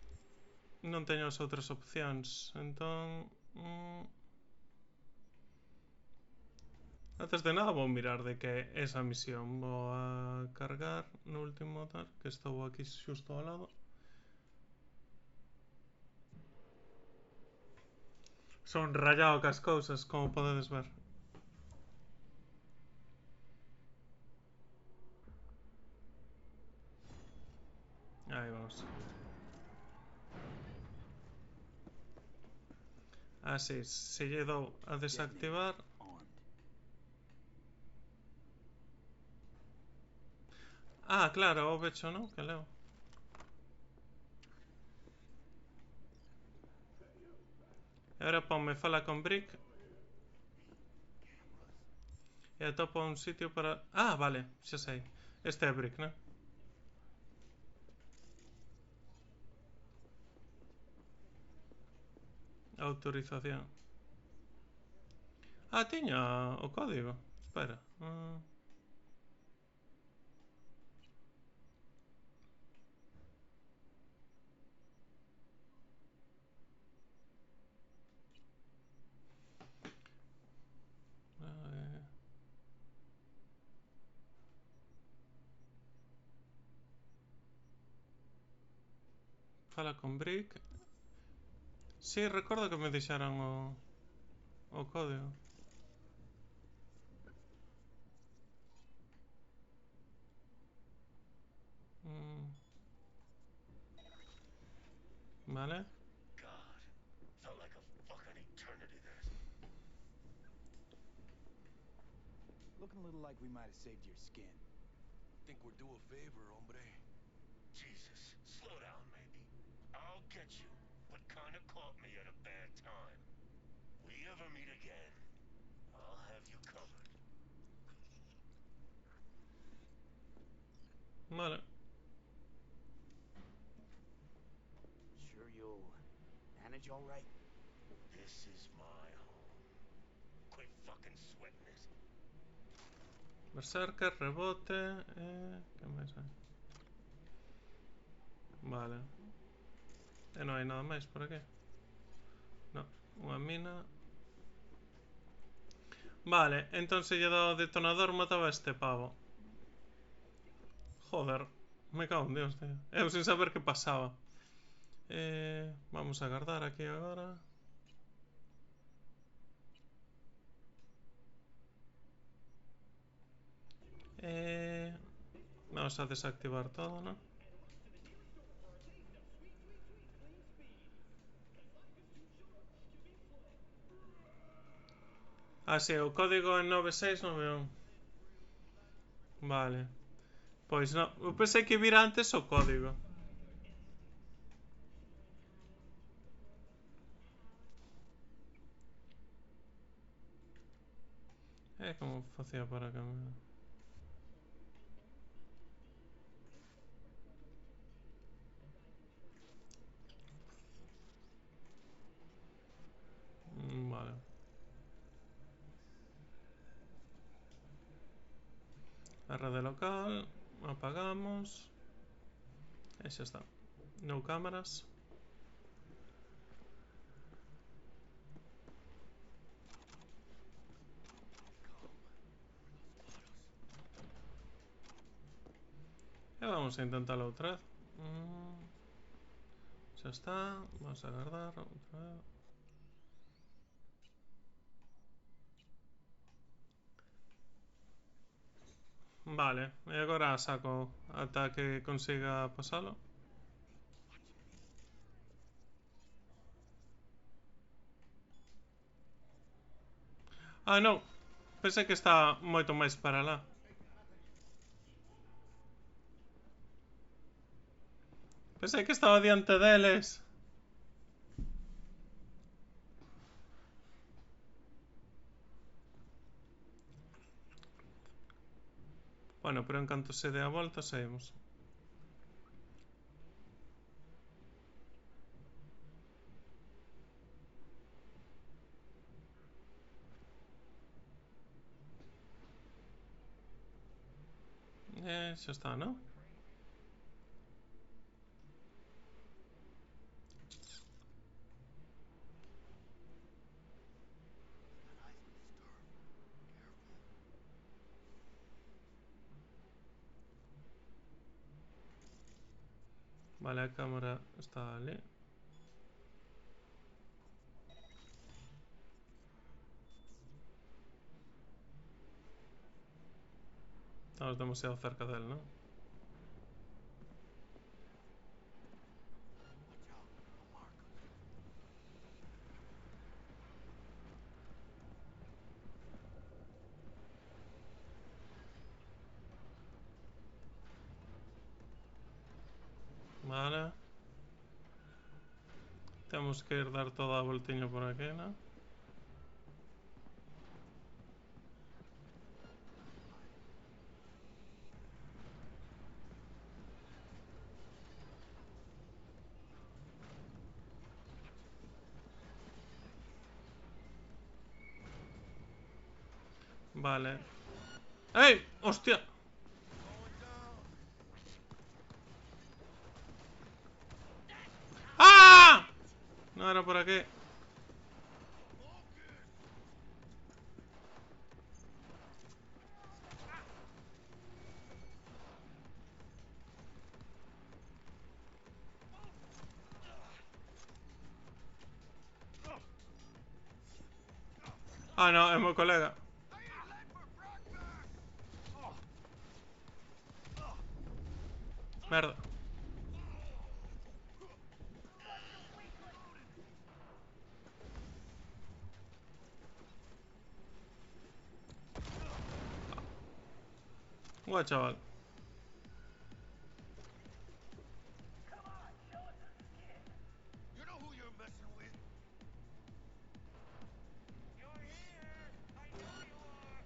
non teño as outras opcións. Entón... Antes de nada vou mirar de que é esa misión. Vou a cargar no último tal, que estou aquí xusto ao lado. Son rayado cas cousas, como podedes ver. Aí vamos. Así, se lle dou a desactivar. Ah, claro, o vecho non, que leo. E agora ponme fala con Brick. E atopa un sitio para... Ah, vale, xa sei. Este é Brick, non? Autorización. Ah, tiña o código. Espera. Fala con Brick. Sí, recordo que me dixeran o código. Vale. God, felt like a fucking eternity there. Looking a little like we might have saved your skin. Think we're due a favor, hombre. Jesus, slow down, maybe. I'll get you, but kinda caught me at a bad time. We ever meet again, I'll have you covered. Vale. Sure you'll manage all right? This is my home. Quit fucking sweating it. Berserker, rebote. ¿Qué máis hai? Vale. E non hai nada máis por aquí. No, unha mina. Vale, entón se lle dá o detonador mataba a este pavo. Joder, me cago en Dios, tío. Eu sin saber que pasaba. Vamos a agardar aquí agora. Vamos a desactivar todo, ¿no? Ah, sí, o código é 9691. Vale. Pois non, eu pensei que vira antes o código. Como facía para cambiar? Vale. A rede local. Apagamos. E xa está. No cámaras. E vamos a intentarlo outra vez. Xa está. Vamos a agardar outra vez. Vale, e agora saco ata que consiga pasalo. Ah, non. Pensei que está moito máis para lá. Pensei que estaba diante deles. Bueno, pero en canto se dé a volta saímos. Xa está, non? Vale, a cámara está ali. Estamos demasiado cerca de él, ¿no? Vale. Temos que ir dar toda a voltiña por aquí, ¿no? Vale. ¡Ey! ¡Hostia! ¡Ah! No era por aquí. Ah, no, es mi colega. Merda. Guau, chaval. You know who you're messing with? You're here! I know you are!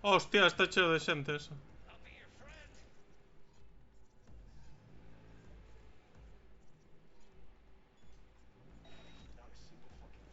Hostia, está cheo de xente eso. I'll be your friend. Not a single fucking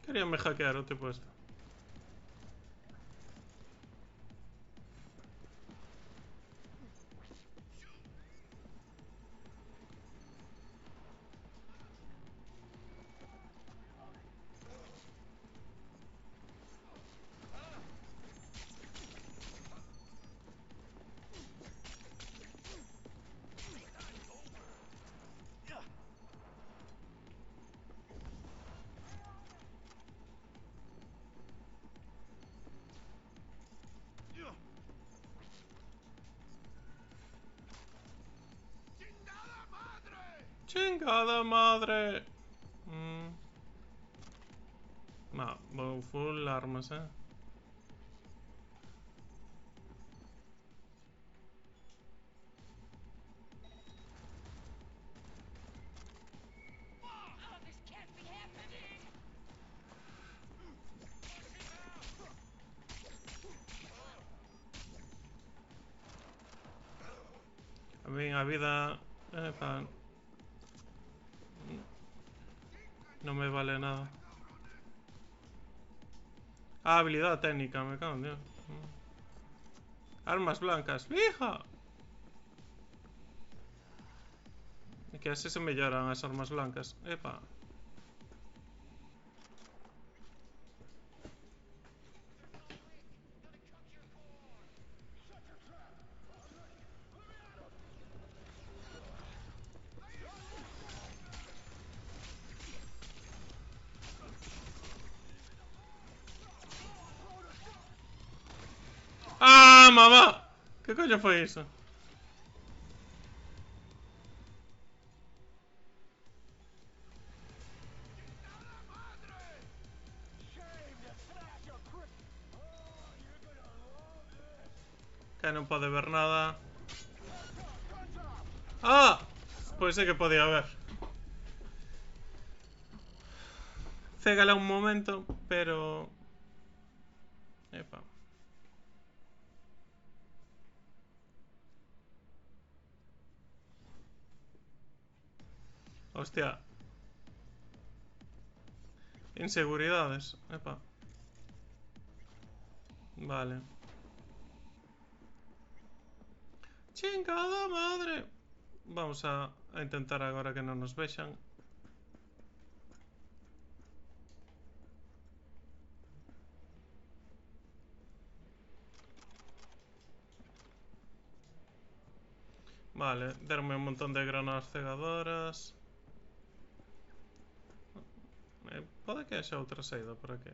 Queríame hackear o tipo esto. ¡Chingada madre! No, voy full armas, Oh, this can't be happening! A mí a vida... Epa. No me vale nada. Ah, habilidad técnica, me cago en Dios. Armas blancas, ¡hija! E que así se melloran as armas blancas. Epa. ¡Ah, mamá! ¿Qué coño fue eso? Que non pode ver nada. ¡Ah! Pois sí que podía ver. cégala un momento, pero... Epa. Hostia. Inseguridades. Epa. Vale. Chingada madre. Vamos a intentar agora que non nos vexan. Vale, derme un montón de granadas cegadoras. Pode que haxa outra saída por aquí.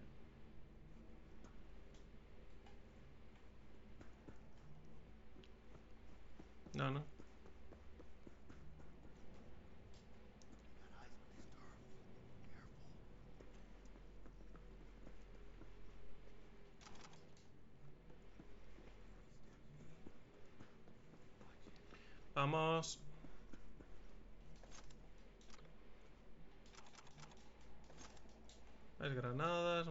No, no. Vamos. Hay granadas,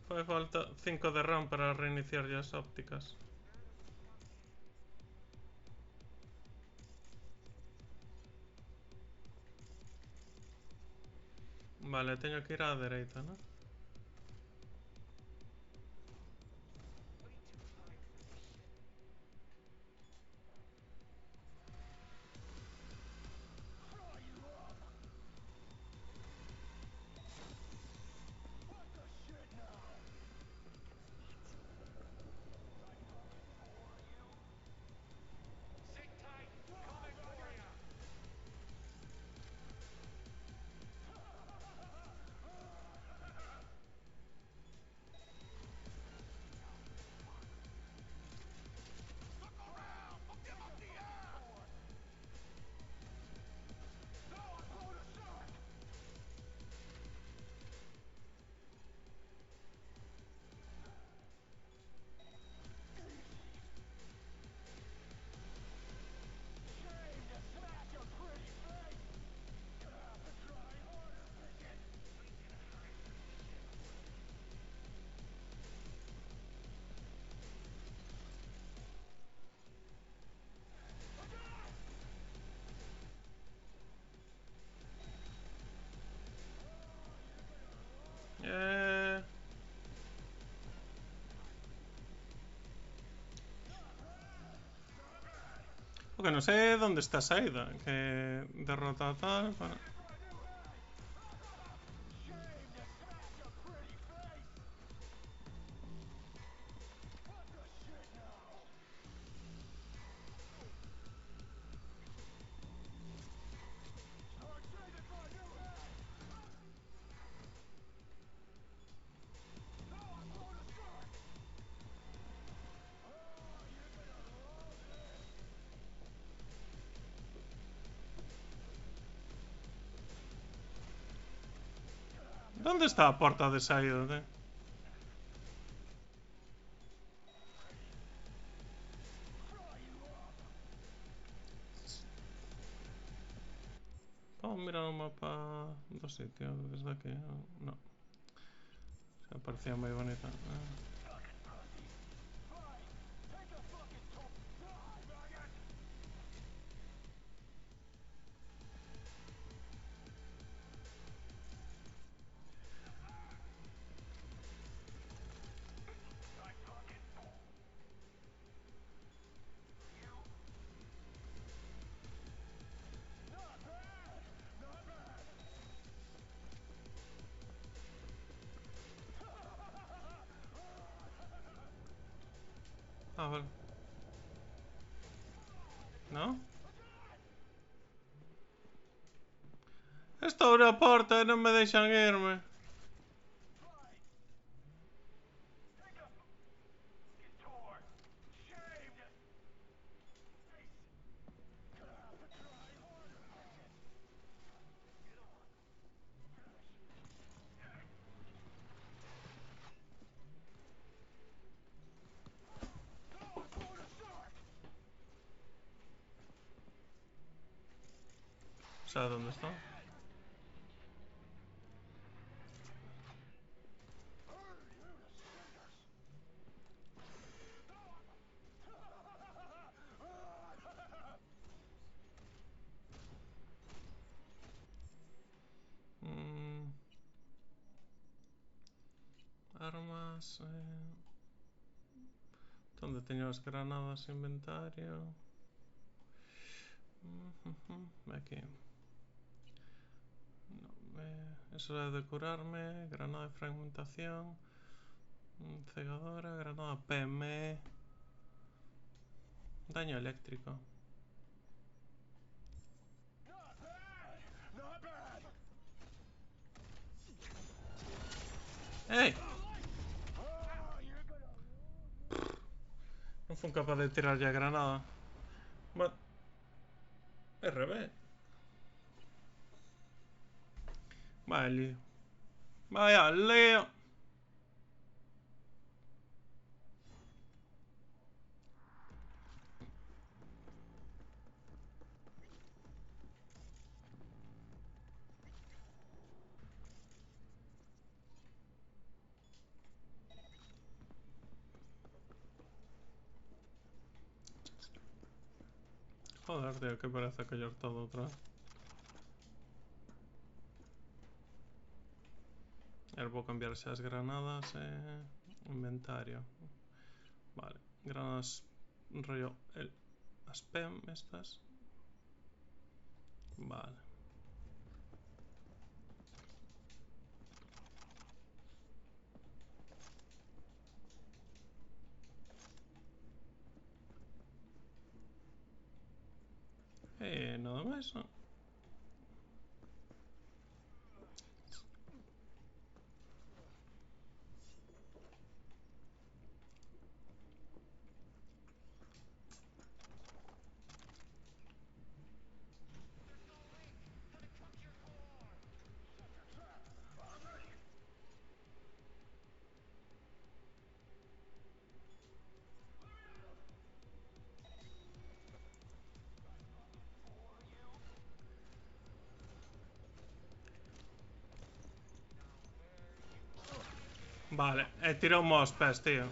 fai falta 5 de RAM para reiniciar as ópticas. Vale, teño que ir á dereita, ¿no? Porque no sé dónde está Saida. Que derrota tal. Para... ¿Dónde está a porta de saída, tío? Vamos a mirar o mapa do sitio desde aquí. No. Se parecía moi bonita. Ah, vale. ¿No? Estou na porta e non me deixan irme. sea, ¿dónde está? Armas, ¿dónde tengo las granadas? Inventario. Aquí. No, eso debe de curarme. Granada de fragmentación. Cegadora, granada PM. Daño eléctrico. ¡Ey! No fue capaz de tirar ya granada. RB. Vaya lío. Vaya lío. Joder, tío, que parece que yo todo otra vez. Ahora puedo cambiar esas granadas. Inventario. Vale, granadas rollo las PEM estas. Vale. Nada más, ¿no? Vale, he tirado mospes, tío.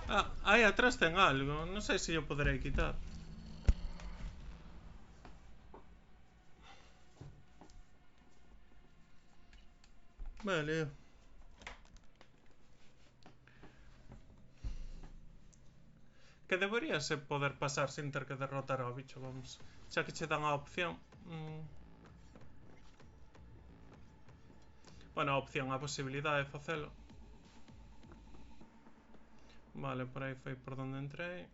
Ah, ahí atrás tengo algo. No sé si yo podré quitar. Vale. Que debería ser poder pasar sin ter que derrotar ao bicho, vamos. Xa que che dan a opción. Bueno, a opción, a posibilidade de facelo. Vale, por aí foi por donde entrei.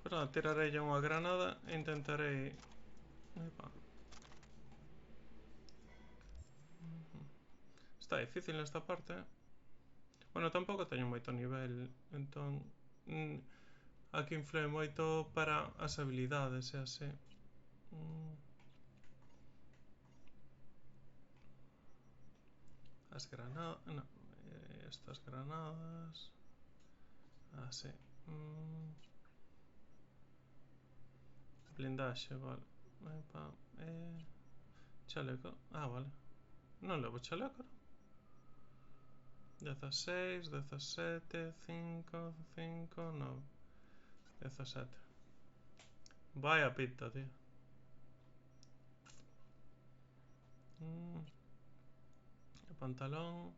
Pues nada, tirarei ya unha granada e intentarei... Epa. Está difícil esta parte. Bueno, tampouco teño moito nivel, entón... Aquí influe moito para as habilidades e así. As granadas... No, estas granadas... Así. Blindaxe, vale. Epa, chaleco. Ah, vale. Non levo chaleco, non? 16, 17, 5, 5, 9, 17. Vaya pinta, tío. El pantalón.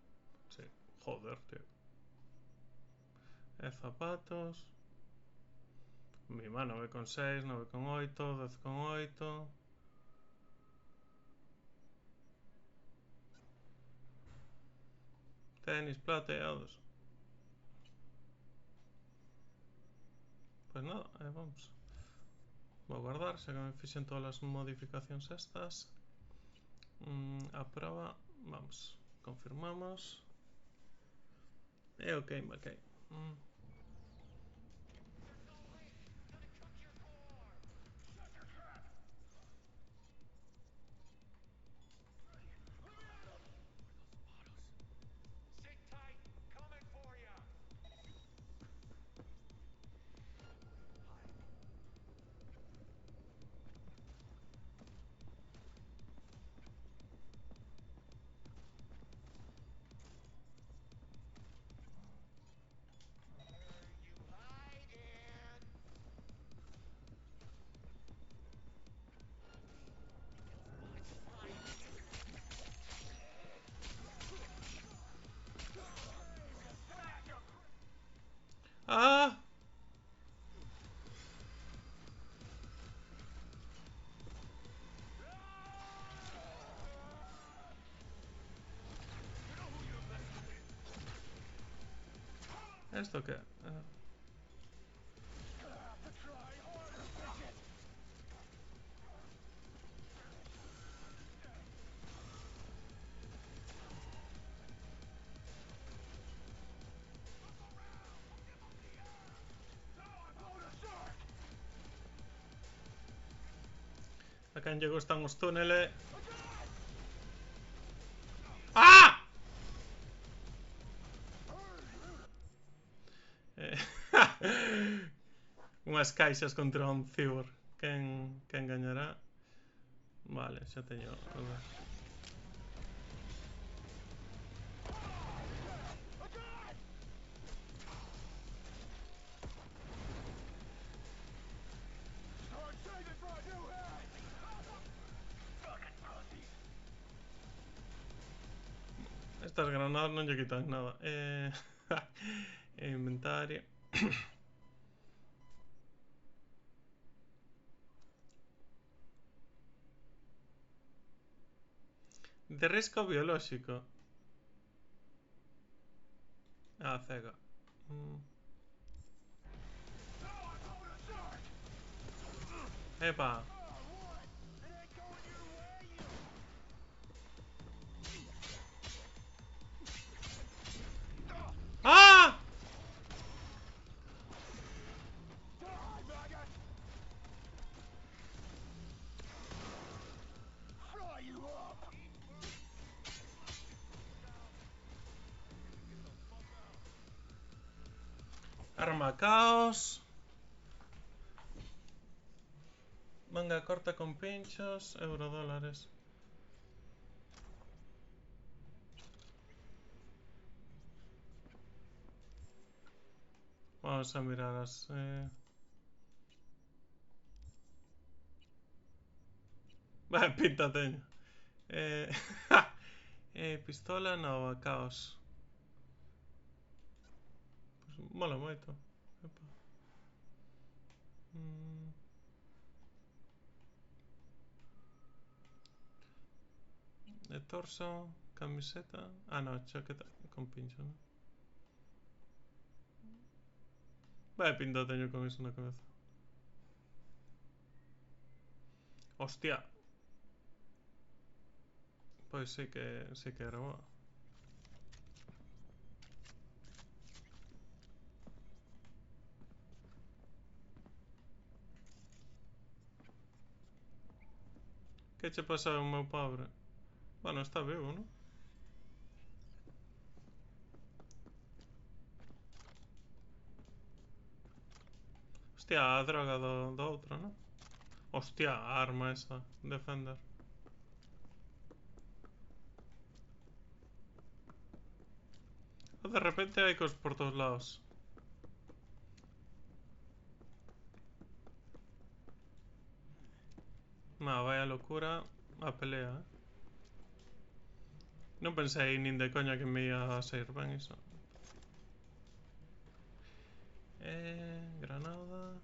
Sí, joder, tío. Zapatos. Mi mano 9,6, 9,8, 10,8. Tenis plateados. Pues nada, vamos. Voy a guardar, sé que me fixen todas las modificaciones estas. A prueba, vamos. confirmamos. Ok, ok. Sit tight, coming for ya. ¡Ah! ¿Esto qué? Acá en llegó están los túneles. ¡Ah! Unhas caixas contra un cyborg. Quen gañará? Vale, xa teño. A ver. Estas granadas non lle quitan nada. Inventario. De risco biolóxico. Ah, cega. Epa. ¡Ah! Arma caos. Manga corta con pinchos. Eurodólares. Vamos a mirar as... Vale, pinta teño. Pistola nova, caos. Pues mola moito. Epa. De torso, camiseta. Ah, no, chaqueta con pincho, ¿no? Vale, pinta teño con eso na cabeza. Hostia. Pois sí que era boa. Que che pasa ao meu pobre? Bueno, está vivo, non? Hostia, a droga do outro, non? Hostia, a arma esa. Defender. De repente hai cos por todos lados. Vaya locura a pelea, Non pensei nin de coña que me ia a sair ben iso. Granada.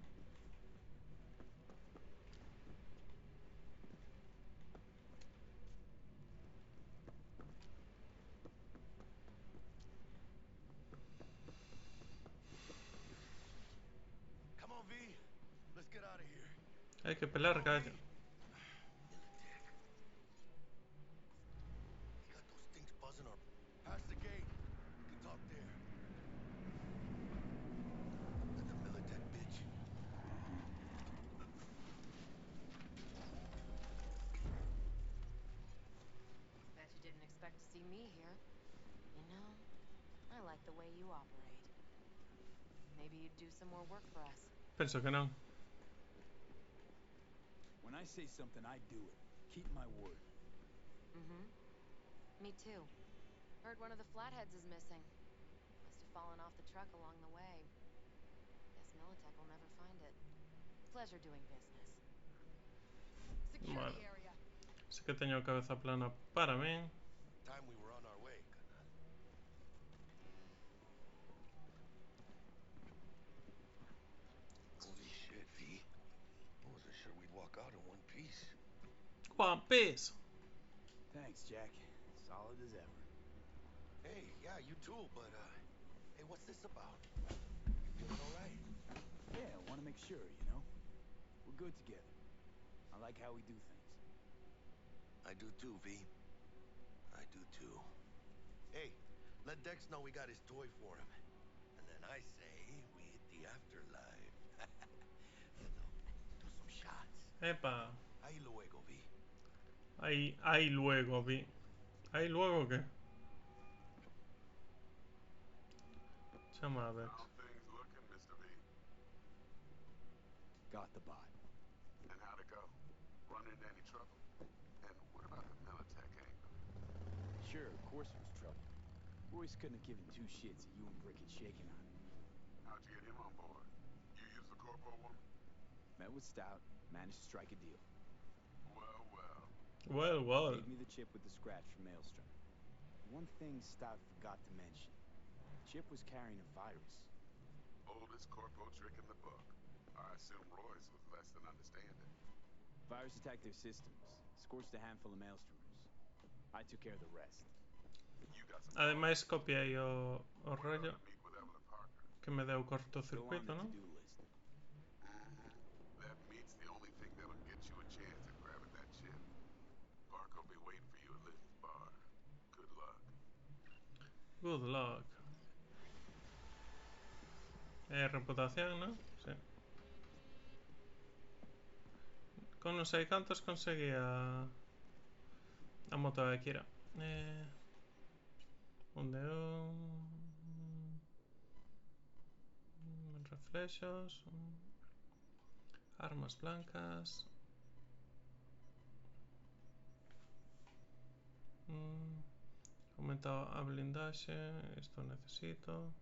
Come on, V. Let's get out of here. Hai que pelar gallo. You got those things buzzing or be me here. You know, I like the way you operate. Maybe you'd do some more work for us. Penso que non. When I say something, I do it. Keep my word. Mm-hmm. Me too. Heard one of the flatheads is missing. Must have fallen off the truck along the way. Guess Militech will never find it. Pleasure doing business. Secure Vale. the area. Así que teño a cabeza plana para min. Time we were on our way, carnal. Holy shit, V. I wasn't sure we'd walk out in one piece. One Piece. Thanks, Jack. Solid as ever. Hey, yeah, you too, but, hey, what's this about? You feeling alright? Yeah, I want to make sure, you know? We're good together. I like how we do things. I do too, V. I do too. Hey, let Dex know we got his toy for him. And then I say we hit the afterlife. You know, do some shots. Epa. Ahí luego, V. Ahí luego, vi. Ahí luego, ¿qué? Chama a Vex. How things looking, Mr. V? Got the bot. And how'd it go? Run into any trouble? And what about the Militech angle? Sure, of course it was trouble. Royce couldn't have given two shits that you and Brick had shaken on him. How'd you get him on board? You used the corpo woman? Met with Stout, managed to strike a deal. Well, well. Well. Gave me the chip with the scratch from Maelstrom. One thing Stout forgot to mention. The chip was carrying a virus. Oldest corpo trick in the book. I assume Royce was less than understanding. Virus attacked their systems, scorched a handful of Maelstromers. I took care of the rest. You got some Ademais copiei o rollo to meet with Evelyn Parker. que me deu Still on cortocircuito, the non? to-do list. That meat's the only thing that'll get you a chance at grabbing that chip. Parker will be waiting for you at Lizzie's bar. Good luck. Good luck. Reputación, ¿no? Sí. Con non sei cantos conseguía a moto de Akira. Onde reflexos, armas blancas, aumenta a blindaxe, isto necesito.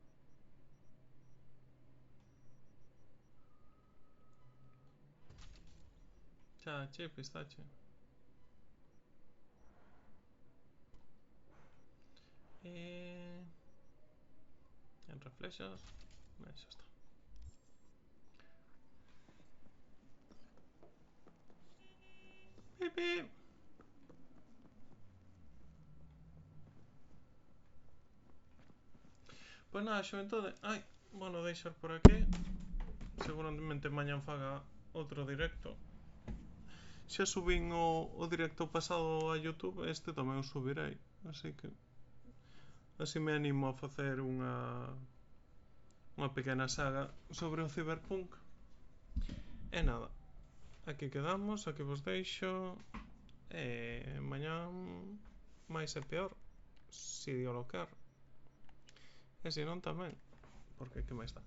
Xa, chip, pistache. En reflexos, xa está. Pip, pip. Pois nada, xuventude. Ai, bueno, deixar por aquí. Seguramente mañan faga outro directo. Xa subín o directo pasado a YouTube, este tamén o subirei. Así que así me animo a facer unha pequena saga sobre o Cyberpunk. E nada, aquí quedamos, aquí vos deixo. E mañán máis e peor, si dio lo quer. E se non tamén, porque que máis dá.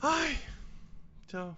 Ai, chao.